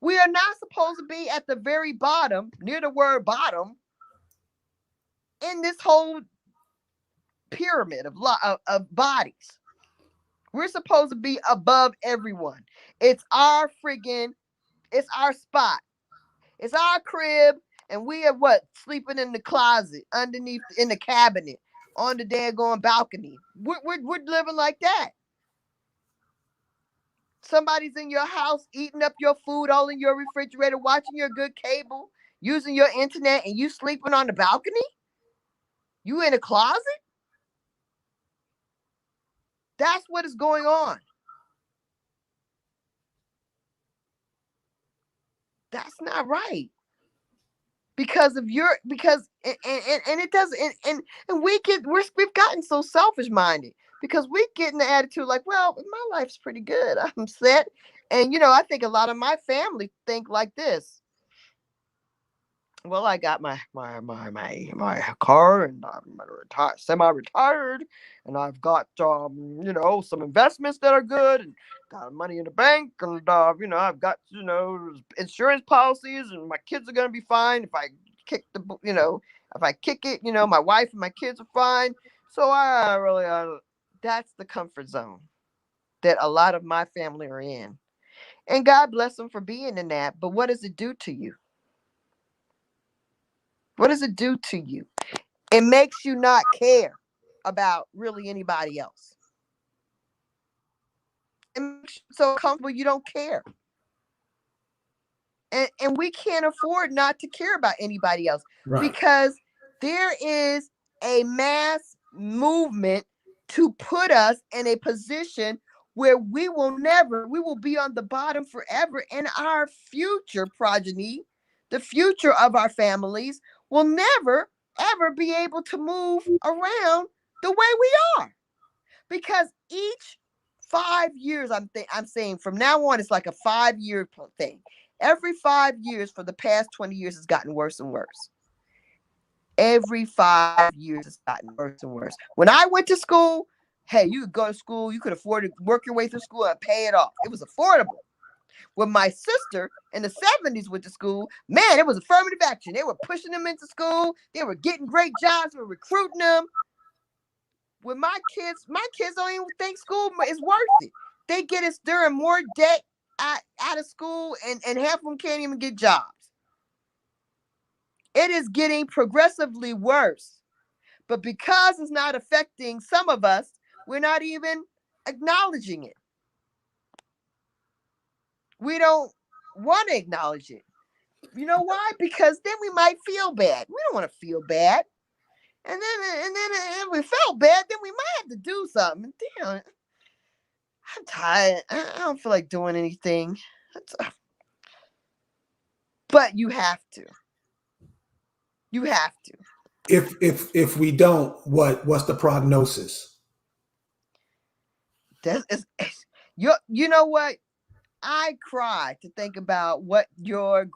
We are not supposed to be at the very bottom, near the word bottom, in this whole pyramid of bodies. We're supposed to be above everyone. It's our spot. It's our crib, and we are sleeping in the closet, underneath in the cabinet, on the daggone balcony. We're living like that. Somebody's in your house eating up your food, all in your refrigerator, watching your good cable, using your internet, and you sleeping on the balcony? You in a closet? That's what is going on. That's not right. Because of your and it doesn't and we've gotten so selfish minded because we get in the attitude like, well, my life's pretty good. I'm set. And I think a lot of my family think like this. Well, I got my car and I'm semi-retired and I've got some investments that are good and got money in the bank and I've got insurance policies and my kids are gonna be fine if I kick it, my wife and my kids are fine. So that's the comfort zone that a lot of my family are in. And God bless them for being in that. But what does it do to you? What does it do to you? It makes you not care about really anybody else. It makes you so comfortable you don't care. And we can't afford not to care about anybody else because there is a mass movement to put us in a position where we will be on the bottom forever, and our future progeny, the future of our families, will never ever be able to move around the way we are. Because each 5 years, I'm saying from now on, it's like a 5-year thing. Every 5 years for the past 20 years has gotten worse and worse. Every 5 years it's gotten worse and worse. When I went to school, hey, you could go to school, you could afford to work your way through school and pay it off. It was affordable. When my sister in the 70s went to school, man, it was affirmative action. They were pushing them into school. They were getting great jobs. They were recruiting them. When my kids don't even think school is worth it. They get us during more debt out of school, and half of them can't even get jobs. It is getting progressively worse. But because it's not affecting some of us, we're not even acknowledging it. We don't want to acknowledge it. You know why? Because then we might feel bad. We don't want to feel bad. And then if we felt bad, then we might have to do something. Damn, I'm tired. I don't feel like doing anything. But you have to. You have to. If we don't, what's the prognosis? You know what? I cry to think about what your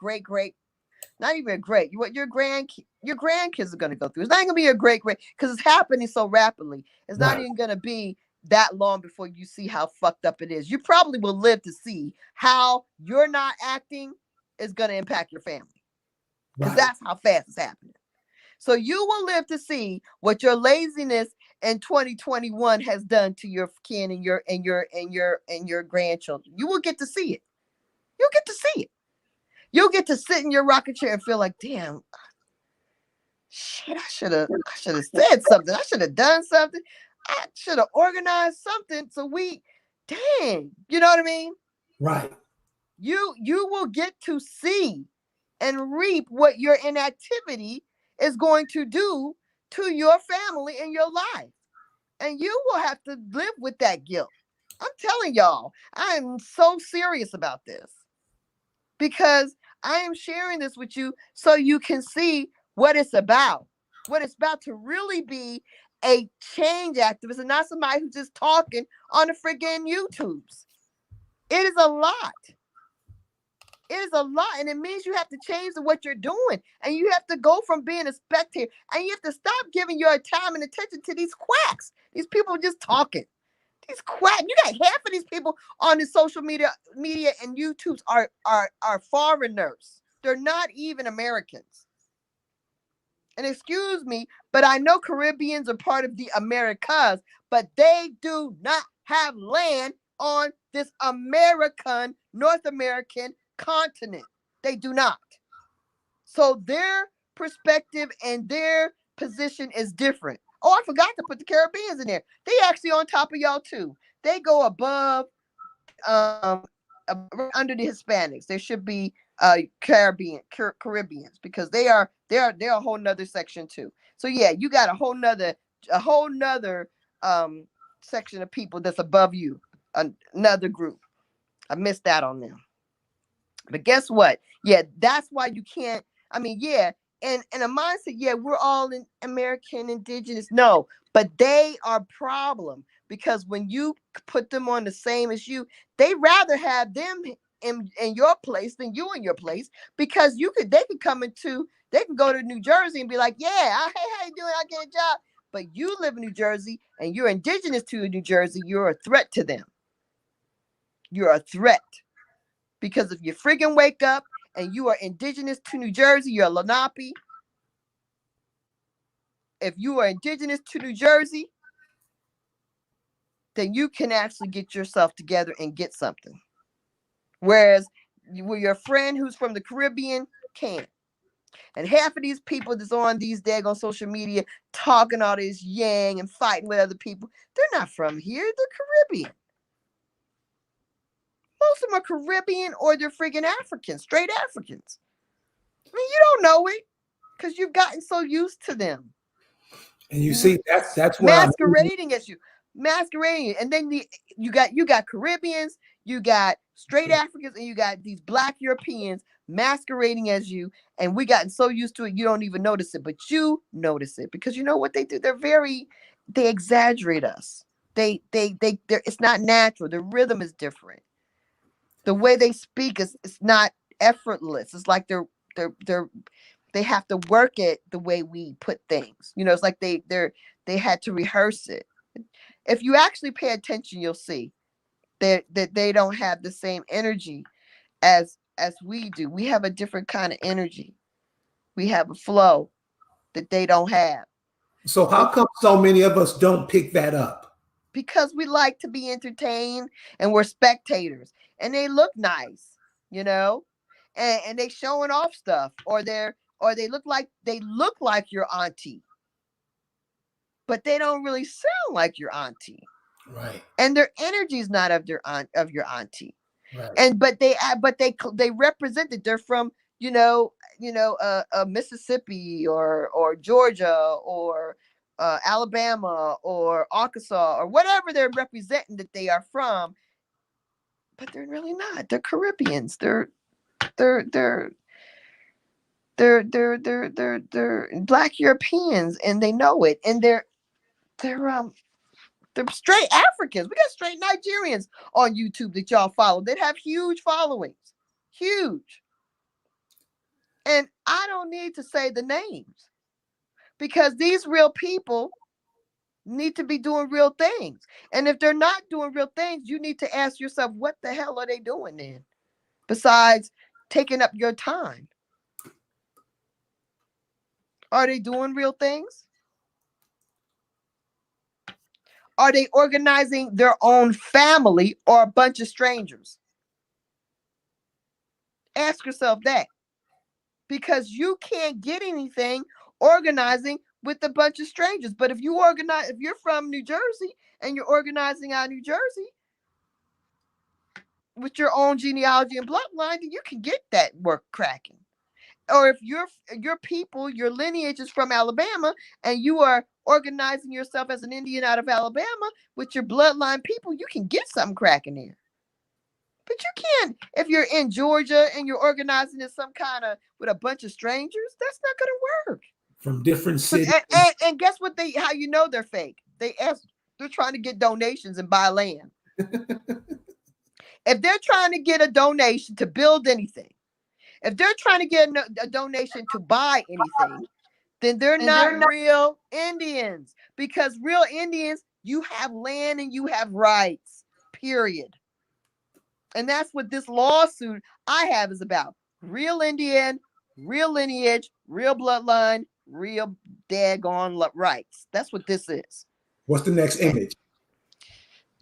not even what your grandkids are going to go through. It's not going to be your great because it's happening so rapidly. It's not even going to be that long before you see how fucked up it is. You probably will live to see how you're not acting is going to impact your family, because that's how fast it's happening. So you will live to see what your laziness in 2021 has done to your kin and your grandchildren. You will get to see it. You'll get to see it. You'll get to sit in your rocket chair and feel like, damn, shit, I should have said something. I should have done something. I should have organized something. So dang, you know what I mean? Right. You will get to see and reap what your inactivity is going to do to your family and your life. And you will have to live with that guilt. I'm telling y'all, I am so serious about this, because I am sharing this with you so you can see what it's about. What it's about to really be a change activist and not somebody who's just talking on the friggin' YouTubes. It is a lot. It is a lot, and it means you have to change what you're doing, and you have to go from being a spectator, and you have to stop giving your time and attention to these quacks. These people just talking. These quacks. You got half of these people on the social media and YouTubes are foreigners. They're not even Americans. And excuse me, but I know Caribbeans are part of the Americas, but they do not have land on this North American continent. They do not. So their perspective and their position is different. Oh, I forgot to put the Caribbeans in there. They actually on top of y'all too. They go above, under the Hispanics. There should be Caribbeans, because they're a whole nother section too. So yeah, you got a whole nother section of people that's above you, another group. I missed that on them. But guess what? Yeah, that's why you can't. I mean, yeah, and a mindset. Yeah, we're all in American indigenous. No, but they are problem, because when you put them on the same as you, they rather have them in your place than you in your place, because they can go to New Jersey and be like, yeah, hey, how you doing? I get a job. But you live in New Jersey and you're indigenous to New Jersey. You're a threat to them. You're a threat. Because if you friggin' wake up and you are indigenous to New Jersey, you're a Lenape. If you are indigenous to New Jersey, then you can actually get yourself together and get something. Whereas your friend who's from the Caribbean can't. And half of these people that's on these daggone social media talking all this yang and fighting with other people, they're not from here. They're Caribbean. Most of them are Caribbean, or they're friggin' Africans, straight Africans. I mean, you don't know it because you've gotten so used to them. And you see, that's where masquerading as you, masquerading, and then you got Caribbeans, you got straight Africans, and you got these Black Europeans masquerading as you, and we gotten so used to it you don't even notice it, but you notice it, because you know what they do? They exaggerate us. They're it's not natural. The rhythm is different. The way they speak is not effortless. It's like they have to work it the way we put things. You know, it's like they had to rehearse it. If you actually pay attention, you'll see that they don't have the same energy as we do. We have a different kind of energy. We have a flow that they don't have. So how come so many of us don't pick that up? Because we like to be entertained, and we're spectators, and they look nice, you know, and they showing off stuff, or they look like your auntie, but they don't really sound like your auntie, right? And their energy is not of your auntie, right? And but they represent that they're from Mississippi or Georgia or Alabama or Arkansas or whatever they're representing that they are from, but they're really not. They're Caribbeans. They're Black Europeans, and they know it, and they're straight Africans. We got straight Nigerians on YouTube that y'all follow that have huge followings, huge. And I don't need to say the names because these real people need to be doing real things. And if they're not doing real things, you need to ask yourself, what the hell are they doing then? Besides taking up your time. Are they doing real things? Are they organizing their own family or a bunch of strangers? Ask yourself that. Because you can't get anything organizing with a bunch of strangers. But if you're from New Jersey and you're organizing out of New Jersey with your own genealogy and bloodline, then you can get that work cracking. Or if your lineage is from Alabama and you are organizing yourself as an Indian out of Alabama with your bloodline people, you can get something cracking there. But you can't if you're in Georgia and you're organizing in some kind of with a bunch of strangers. That's not going to work. From different cities. And guess what? How you know they're fake? They're trying to get donations and buy land. If they're trying to get a donation to build anything, if they're trying to get a donation to buy anything, then they're not real Indians. Because real Indians, you have land and you have rights. Period. And that's what this lawsuit I have is about. Real Indian, real lineage, real bloodline, real daggone rights. That's what this is. What's the next image?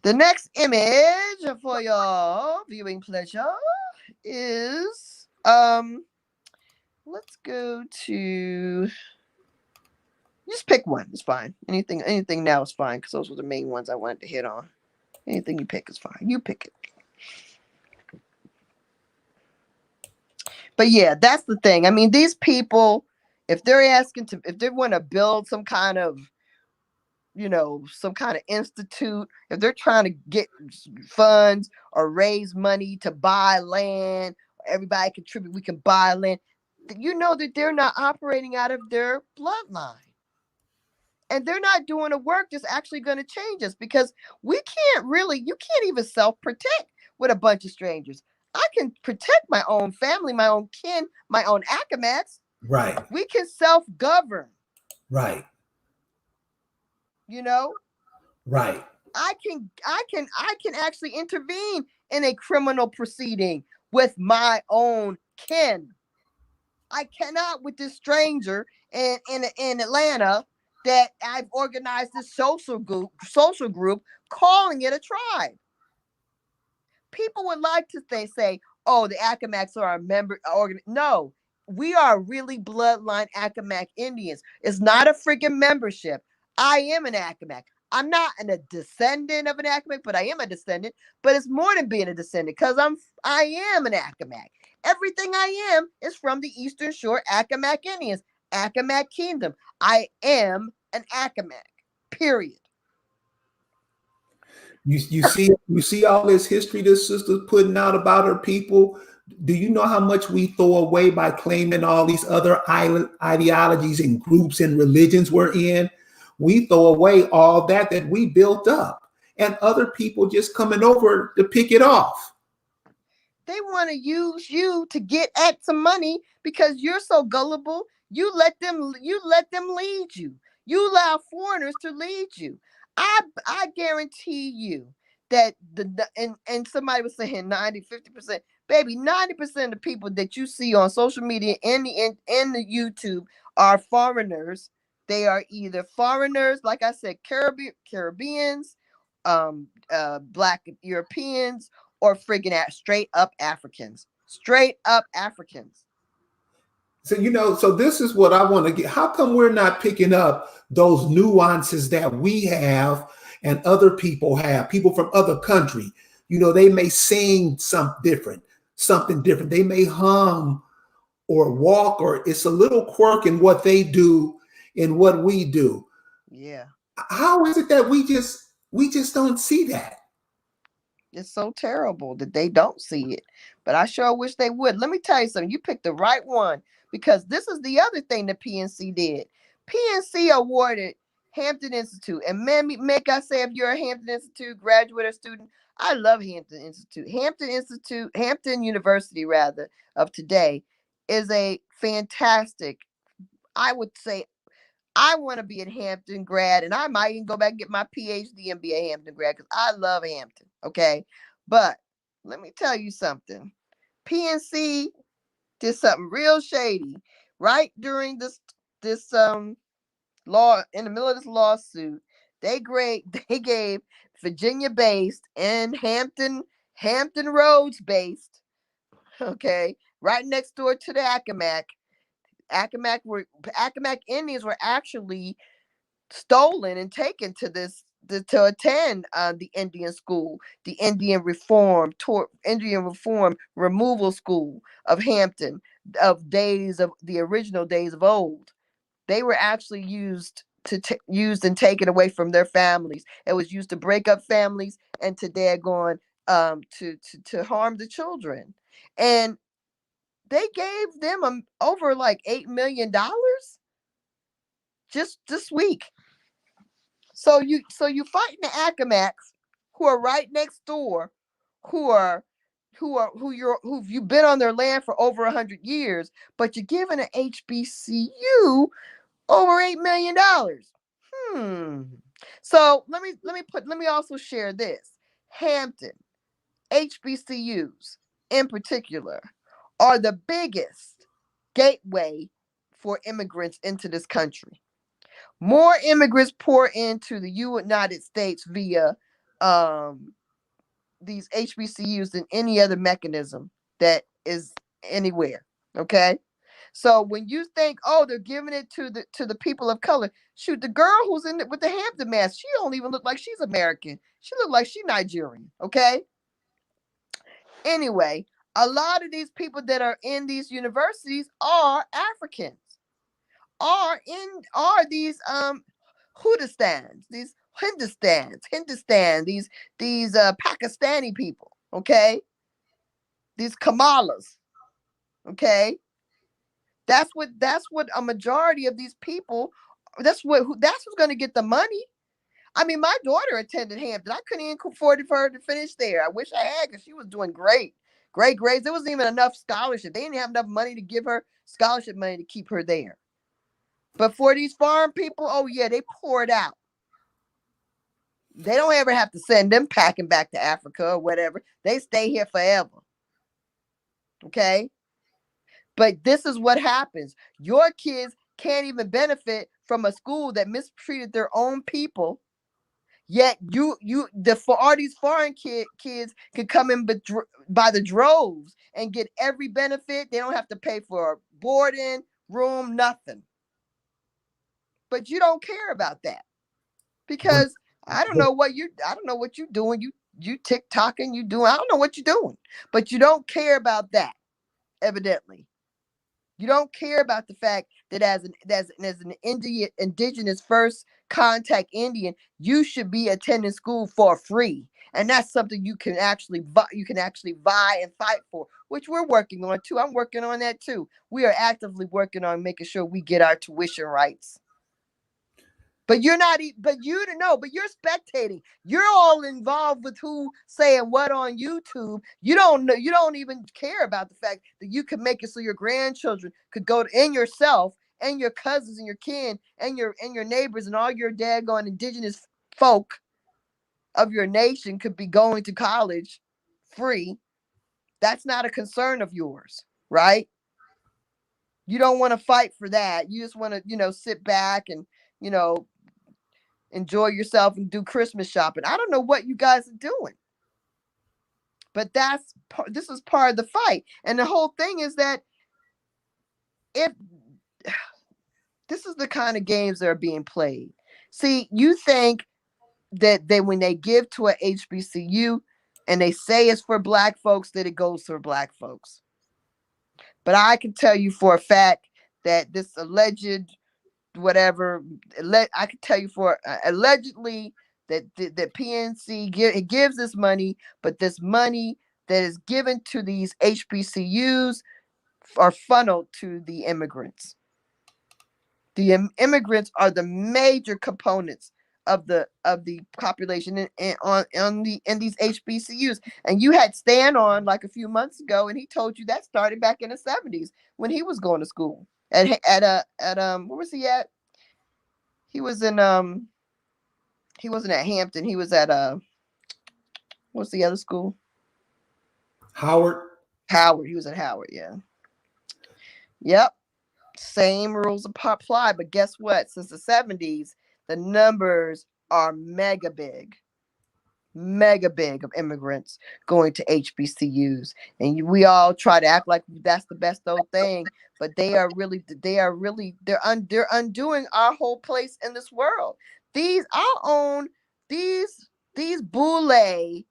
The next image for your viewing pleasure is let's go to just pick one. It's fine. Anything now is fine because those were the main ones I wanted to hit on. Anything you pick is fine. You pick it. But yeah, that's the thing. I mean, these people, if they want to build some kind of, some kind of institute, if they're trying to get funds or raise money to buy land, everybody contribute, we can buy land, that they're not operating out of their bloodline. And they're not doing the work that's actually going to change us because you can't even self-protect with a bunch of strangers. I can protect my own family, my own kin, my own Accawmackes. Right. We can self-govern. Right. Right. I can actually intervene in a criminal proceeding with my own kin. I cannot with this stranger in Atlanta that I've organized this social group calling it a tribe. People would like to say, oh, the Accawmackes are a member. No, we are really bloodline Accawmacke Indians. It's not a freaking membership. I am an Accawmacke. I'm not a descendant of an Accawmacke, but I am a descendant. But it's more than being a descendant because I am an Accawmacke. Everything I am is from the Eastern Shore Accawmacke Indians, Accawmacke Kingdom. I am an Accawmacke. Period. You see all this history this sister's putting out about her people. Do you know how much we throw away by claiming all these other ideologies and groups and religions we're in? We throw away all that we built up, and other people just coming over to pick it off. They want to use you to get at some money because you're so gullible. You let them lead you. You allow foreigners to lead you. I guarantee you that and somebody was saying 50%, baby, 90% of the people that you see on social media and the YouTube are foreigners. They are either foreigners, like I said, Caribbeans, Black Europeans, or friggin' straight up Africans. Straight up Africans. So this is what I want to get. How come we're not picking up those nuances that we have and other people have? People from other countries, they may sing something different. They may hum or walk, or it's a little quirk in what they do and what we do. Yeah. How is it that we just don't see that? It's so terrible that they don't see it. But I sure wish they would. Let me tell you something. You picked the right one, because this is the other thing the PNC did. PNC awarded Hampton Institute. And man, make I say, if you're a Hampton Institute graduate or student, I love Hampton Institute. Hampton Institute, Hampton University, rather, of today is a fantastic, I would say, I want to be a Hampton grad, and I might even go back and get my PhD and be a Hampton grad, because I love Hampton. Okay. But let me tell you something. PNC did something real shady right during this law, in the middle of this lawsuit. They gave Virginia based and Hampton Roads based, okay, right next door to the Accawmacke Indians were actually stolen and taken to attend the Indian school, the Indian Reform Removal School of Hampton, of the original days of old. They were actually used and taken away from their families. It was used to break up families and to daggone to harm the children. And they gave them over like $8 million just this week. So you fighting the Accawmackes, who are right next door, who you've been on their land for over 100 years, but you're giving an HBCU over $8 million. So let me also share this. Hampton HBCUs in particular are the biggest gateway for immigrants into this country. More immigrants pour into the United States via these HBCUs than any other mechanism that is anywhere. Okay. So when you think, oh, they're giving it to the people of color, shoot, the girl who's in it with the Hampton mask, she don't even look like she's American. She look like she's Nigerian. Okay. Anyway, a lot of these people that are in these universities are Africans, are these Hindustan, these Pakistani people, okay? These Kamalas, okay? That's what a majority of these people. That's who's going to get the money. I mean, my daughter attended Hampton. I couldn't even afford for her to finish there. I wish I had, because she was doing great grades. There wasn't even enough scholarship. They didn't have enough money to give her scholarship money to keep her there. But for these foreign people, oh yeah, they pour it out. They don't ever have to send them packing back to Africa or whatever. They stay here forever. Okay? But this is what happens. Your kids can't even benefit from a school that mistreated their own people. Yet for all these foreign kids can come in by the droves and get every benefit. They don't have to pay for boarding, room, nothing. But you don't care about that, because I don't know what you're doing. You TikToking, you doing, I don't know what you're doing, but you don't care about that. Evidently, you don't care about the fact that as an indigenous first contact Indian, you should be attending school for free, and that's something you can actually vie and fight for, which we're working on too. I'm working on that too. We are actively working on making sure we get our tuition rights. But you're not, but you're spectating. You're all involved with who saying what on YouTube. You don't know, you don't even care about the fact that you could make it so your grandchildren could go to, and yourself and your cousins and your kin and your neighbors and all your daggone indigenous folk of your nation could be going to college free. That's not a concern of yours, right? You don't want to fight for that. You just want to, sit back and, enjoy yourself and do Christmas shopping. I don't know what you guys are doing, but this is part of the fight. And the whole thing is that if this is the kind of games that are being played. See, you think that when they give to a HBCU and they say it's for black folks, that it goes for black folks. But I can tell you for a fact that this alleged whatever, I can tell you for allegedly that PNC it gives this money, but this money that is given to these HBCUs are funneled to the immigrants. The immigrants are the major components of the population in these HBCUs. And you had Stan on like a few months ago, and he told you that started back in the 70s when he was going to school at where was he at? He was in he wasn't at Hampton. He was at what's the other school? Howard. Howard. He was at Howard. Yeah. Yep. Same rules apply, but guess what? Since the 70s, the numbers are mega big of immigrants going to HBCUs, and we all try to act like that's the best old thing, but they're undoing our whole place in this world. These boule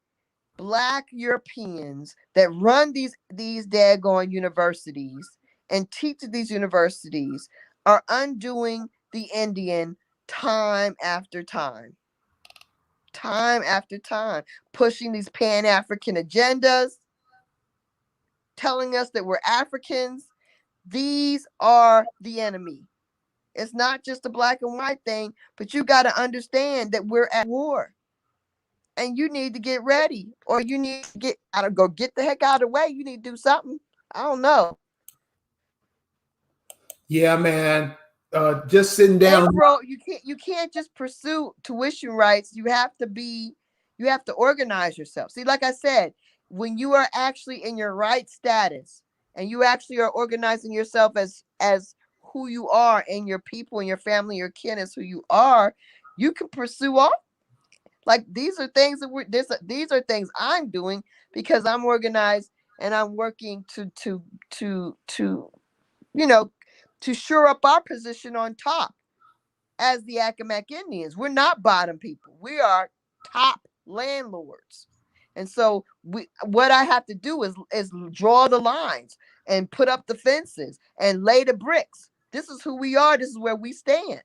Black Europeans that run these daggone universities and teach at these universities are undoing the Indian time after time after time, pushing these Pan-African agendas, telling us that we're Africans. These are the enemy. It's not just a black and white thing, but you got to understand that we're at war. And you need to get ready, or you need to get the heck out of the way. You need to do something. I don't know. Yeah, man. Just sitting down. And bro, you can't just pursue tuition rights. You have to organize yourself. See, like I said, when you are actually in your right status and you actually are organizing yourself as who you are, and your people and your family, your kin is who you are, you can pursue all. Like these are things that these are things I'm doing because I'm organized and I'm working to to shore up our position on top as the Accawmacke Indians. We're not bottom people. We are top landlords. And so what I have to do is draw the lines and put up the fences and lay the bricks. This is who we are. This is where we stand.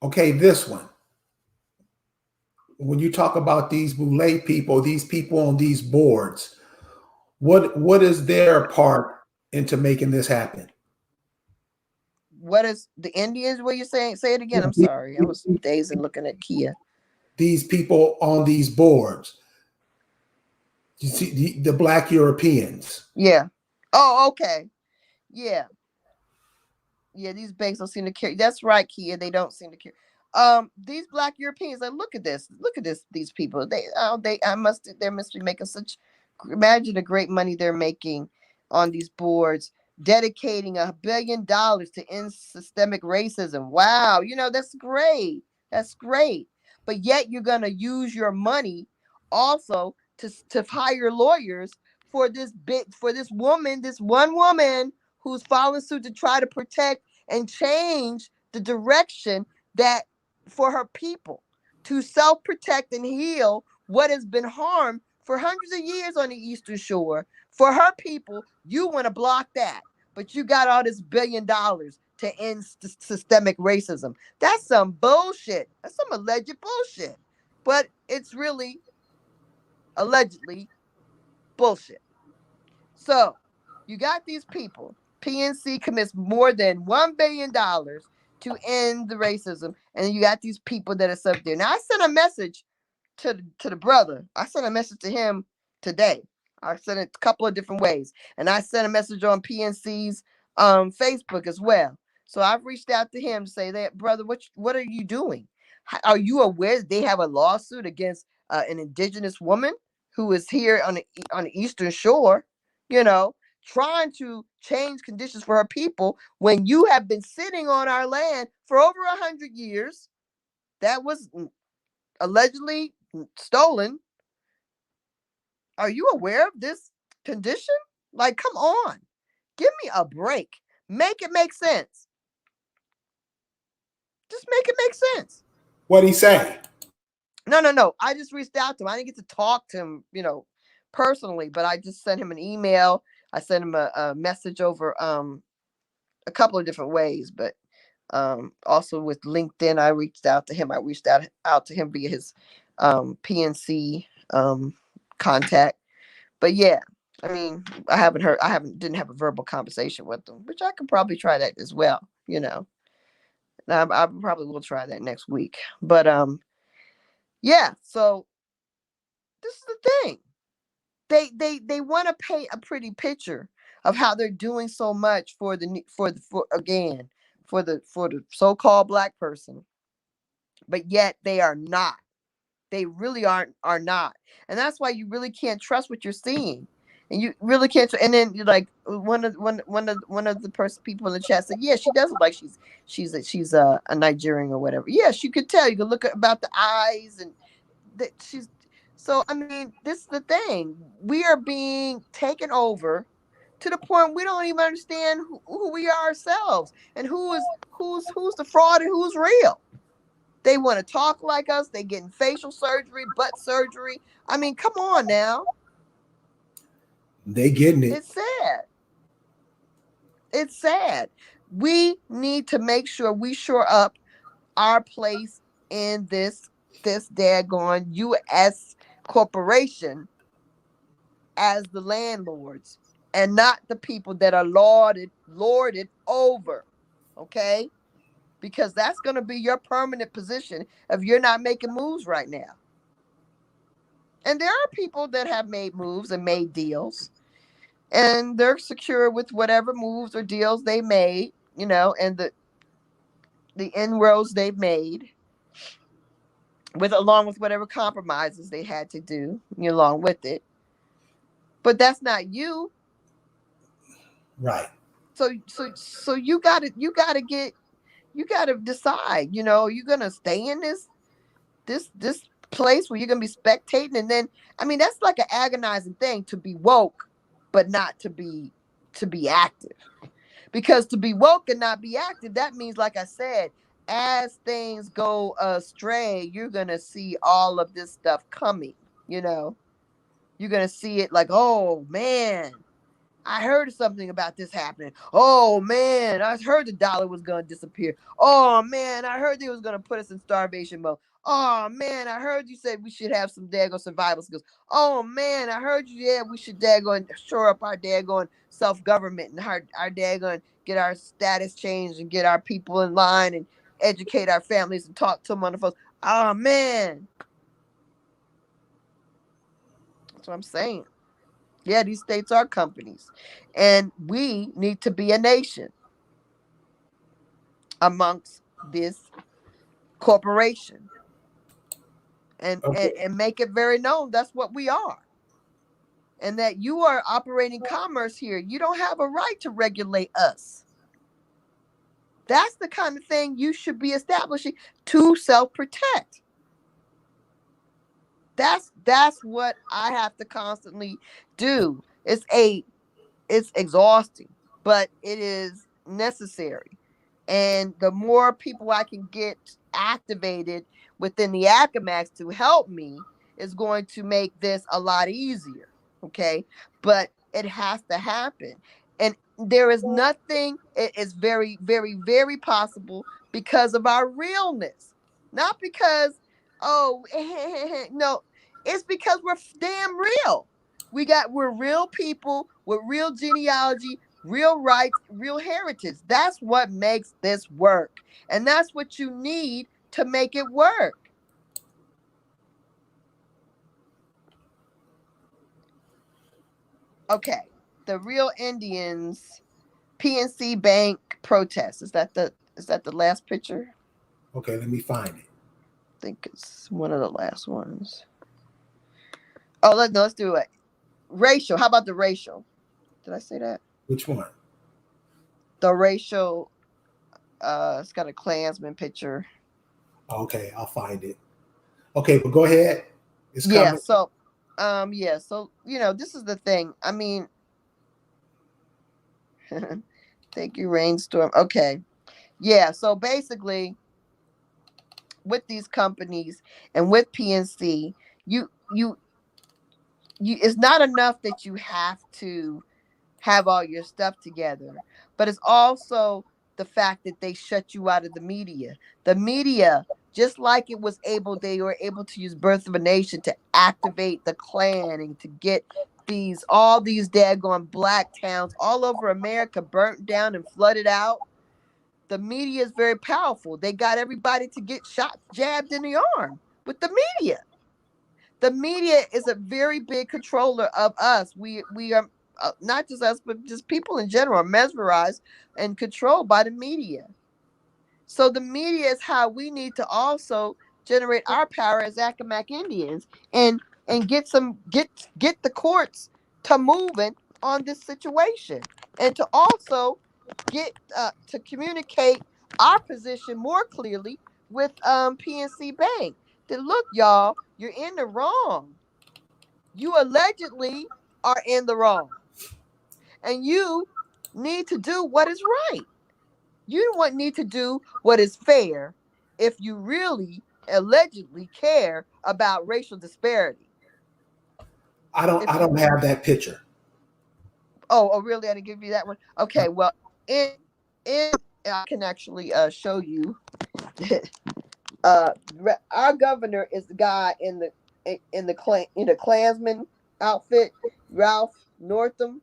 Okay, this one. When you talk about these boule people, these people on these boards, what is their part into making this happen? What is the Indians? What you're saying? Say it again. I'm sorry. I was dazed and looking at Kia. These people on these boards. You see the Black Europeans. Yeah. Oh, okay. Yeah. Yeah, these banks don't seem to care. That's right, Kia. They don't seem to care. These Black Europeans, like, look at this. These people. They must be making such, imagine the great money they're making on these boards, dedicating $1 billion to end systemic racism. Wow, that's great. That's great. But yet you're gonna use your money also to hire lawyers for this one woman who's following suit to try to protect and change the direction that for her people, to self-protect and heal what has been harmed for hundreds of years on the Eastern Shore. For her people, you want to block that, but you got all this $1 billion to end systemic racism. That's some bullshit. That's some alleged bullshit. But it's really allegedly bullshit. So you got these people. PNC commits more than $1 billion to end the racism, and you got these people that are up there. Now, I sent a message to the brother. I sent a message to him today. I sent it a couple of different ways, and I sent a message on PNC's Facebook as well. So I've reached out to him to say that, brother, what are you doing? Are you aware they have a lawsuit against an indigenous woman who is here on the Eastern Shore? Trying to change conditions for her people when you have been sitting on our land for over 100 years. That was allegedly stolen. Are you aware of this condition? Like, come on. Give me a break. Make it make sense. Just make it make sense. What'd he say? No. I just reached out to him. I didn't get to talk to him, personally, but I just sent him an email. I sent him a message over a couple of different ways, but also with LinkedIn, I reached out to him. I reached out to him via his PNC contact. But yeah, I mean, didn't have a verbal conversation with them, which I could probably try that as well. I probably will try that next week. But yeah. So this is the thing. They want to paint a pretty picture of how they're doing so much for the so-called black person, but yet they are not. They really are not, and that's why you really can't trust what you're seeing, and you really can't. And then you're like one of the people in the chat said, yeah, she does look like she's a Nigerian or whatever. Yes, you could tell. You could look at about the eyes and that she's. So I mean, this is the thing. We are being taken over to the point we don't even understand who we are ourselves and who's the fraud and who's real. They want to talk like us. They getting facial surgery, butt surgery. I mean, come on now. They getting it. It's sad. It's sad. We need to make sure we shore up our place in this daggone U.S. corporation as the landlords and not the people that are lorded over. Okay? Because that's going to be your permanent position if you're not making moves right now. And there are people that have made moves and made deals, and they're secure with whatever moves or deals they made, and the inroads they've made, along with whatever compromises they had to do along with it. But that's not you, right? So you gotta decide. You're gonna stay in this place where you're gonna be spectating, and then I mean that's like an agonizing thing, to be woke but not to be active. Because to be woke and not be active, that means, like I said, as things go astray, you're gonna see all of this stuff coming. You're gonna see it like, oh man, I heard something about this happening. Oh man, I heard the dollar was gonna disappear. Oh man, I heard they was gonna put us in starvation mode. Oh man, I heard you said we should have some daggone survival skills. Oh man, I heard you, yeah, we should daggone shore up our daggone self-government and our daggone get our status changed and get our people in line and educate our families and talk to them on the phone. Oh man. That's what I'm saying. Yeah, these states are companies, and we need to be a nation amongst this corporation, and make it very known that's what we are, and that you are operating commerce here. You don't have a right to regulate us. That's the kind of thing you should be establishing to self-protect. That's what I have to constantly do. It's exhausting, but it is necessary. And the more people I can get activated within the Accawmacke to help me is going to make this a lot easier. Okay. But it has to happen. And there is nothing, it is very, very, very possible because of our realness. Not because, oh, no, it's because we're damn real. We're real people with real genealogy, real rights, real heritage. That's what makes this work. And that's what you need to make it work. Okay. The Real Indians PNC Bank protest. Is that the last picture? Okay, let me find it. I think it's one of the last ones. Oh, let's do it. Racial. How about the racial? Did I say that? Which one? The racial. It's got a Klansman picture. Okay, I'll find it. Okay, but go ahead. It's coming. So, So this is the thing. I mean, thank you, Rainstorm. Okay, yeah. So basically, with these companies and with PNC, you it's not enough that you have to have all your stuff together, but it's also the fact that they shut you out of the media. The media, just like they were able to use Birth of a Nation to activate the Klan and to get all these daggone black towns all over America burnt down and flooded out. The media is very powerful. They got everybody to get shot, jabbed in the arm with the media. The media is a very big controller of us. We are not just us, but just people in general are mesmerized and controlled by the media. So the media is how we need to also generate our power as Accawmacke Indians and get the courts to moving on this situation and to also get to communicate our position more clearly with PNC Bank. That look, y'all, you're in the wrong. You allegedly are in the wrong, and you need to do what is right. You need to do what is fair if you really allegedly care about racial disparity. I don't have that picture. Oh, really? I didn't give you that one. Okay, well, in I can actually show you. uh, our governor is the guy in the Klansman outfit, Ralph Northam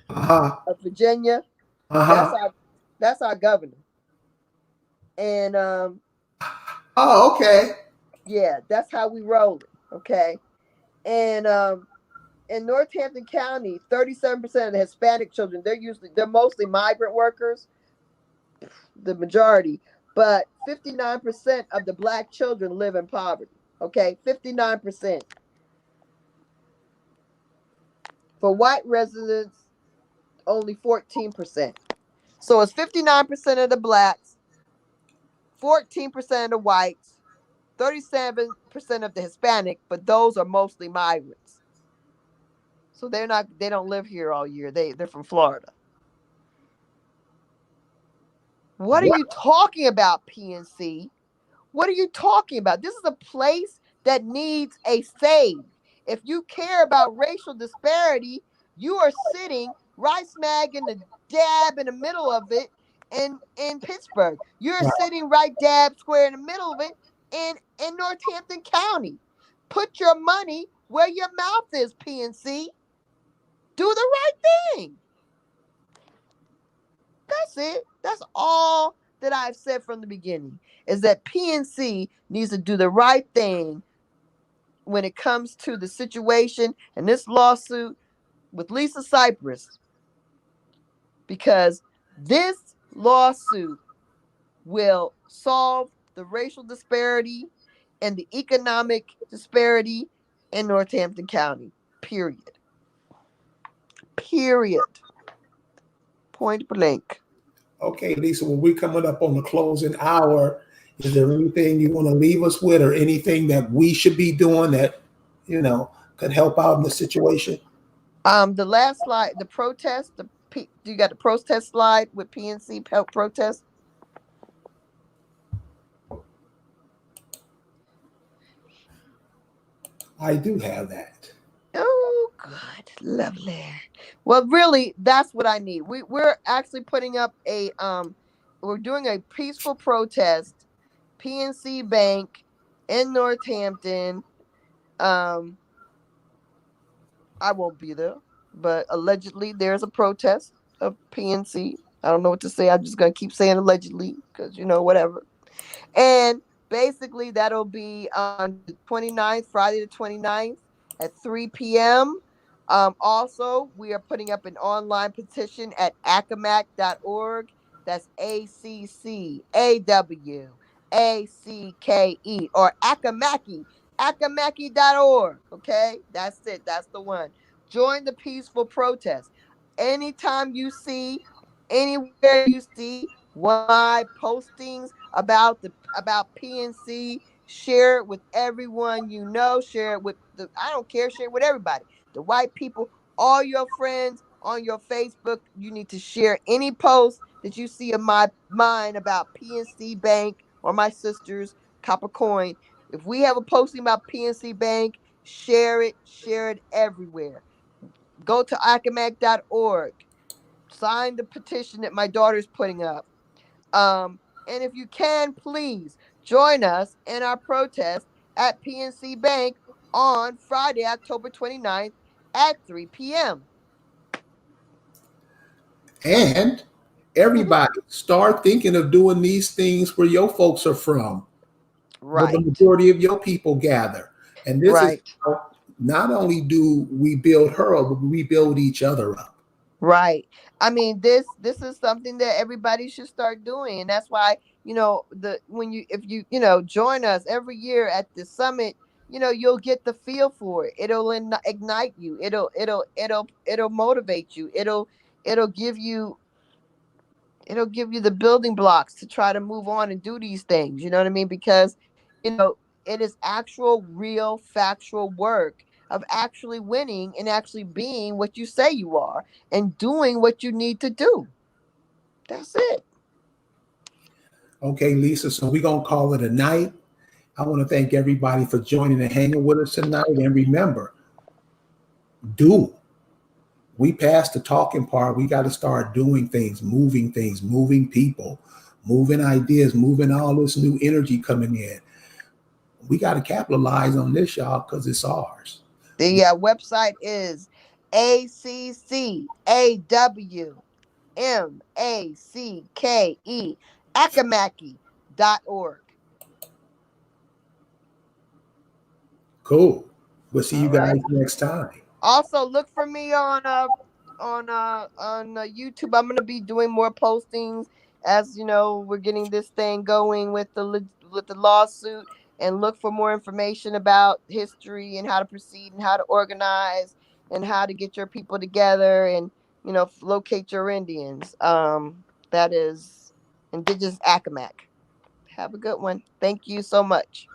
Uh-huh. of Virginia. That's Uh-huh. our governor, and Oh, okay. yeah, that's how we roll it. Okay, and in Northampton County, 37% of the Hispanic children, they're mostly migrant workers, the majority, but 59% of the black children live in poverty. Okay, 59%. For white residents, only 14%. So it's 59% of the blacks, 14% of the whites, 37% of the Hispanic, but those are mostly migrants. So they don't live here all year. They're from Florida. What are What? you talking about, PNC? What are you talking about? This is a place that needs a save. If you care about racial disparity, you are sitting right smack in the dab in the middle of it in Pittsburgh. You're Right. sitting right dab square in the middle of it in Northampton County. Put your money where your mouth is, PNC. Do the right thing. That's it. That's all that I've said from the beginning is that PNC needs to do the right thing when it comes to the situation and this lawsuit with Lisa Cypress, because this lawsuit will solve the racial disparity and the economic disparity in Northampton County. Period. Period. Point blank. Okay, Lisa, when we're coming up on the closing hour, is there anything you want to leave us with or anything that we should be doing that, could help out in the situation? The last slide, the protest, you got the protest slide with PNC help protest. I do have that. Oh, good, lovely. Well, really, that's what I need. We're actually putting up we're doing a peaceful protest. PNC Bank in Northampton. Um, I won't be there, but allegedly there's a protest of PNC. I don't know what to say. I'm just gonna keep saying allegedly because whatever. And basically, that'll be on the 29th, Friday the 29th at 3 p.m. Also, we are putting up an online petition at accawmacke.org. That's ACCAWACKE or Accawmacke, accawmacke.org. Okay, that's it. That's the one. Join the peaceful protest. Anytime you see, anywhere you see one of my postings about PNC, share it with everyone you know. Share it with I don't care. Share it with everybody. The white people, all your friends on your Facebook. You need to share any post that you see of mine about PNC Bank or my sister's Copper Coin. If we have a posting about PNC Bank Share it everywhere. Go to Accawmacke.org. Sign the petition that my daughter's putting up. And if you can, please join us in our protest at PNC Bank on Friday, October 29th at 3 p.m. And everybody start thinking of doing these things where your folks are from, where the Right. majority of your people gather. And this is Right. how not only do we build her up, but we build each other up. Right. I mean, this is something that everybody should start doing, and that's why the when you if you join us every year at the summit, you'll get the feel for it. It'll ignite you. It'll motivate you. It'll give you it'll give you the building blocks to try to move on and do these things. You know what I mean? Because it is actual, real, factual work of actually winning and actually being what you say you are and doing what you need to do. That's it. Okay, Lisa. So we're gonna call it a night. I want to thank everybody for joining and hanging with us tonight. And remember, do. We passed the talking part. We got to start doing things, moving people, moving ideas, moving all this new energy coming in. We got to capitalize on this, y'all, because it's ours. The website is ACCAWMACKE Accawmacke.org. Cool. We'll see you All right. guys next time. Also, look for me on YouTube. I'm gonna be doing more postings as we're getting this thing going with the lawsuit, and look for more information about history and how to proceed and how to organize and how to get your people together and locate your Indians. That is Indigenous Accawmacke. Have a good one. Thank you so much.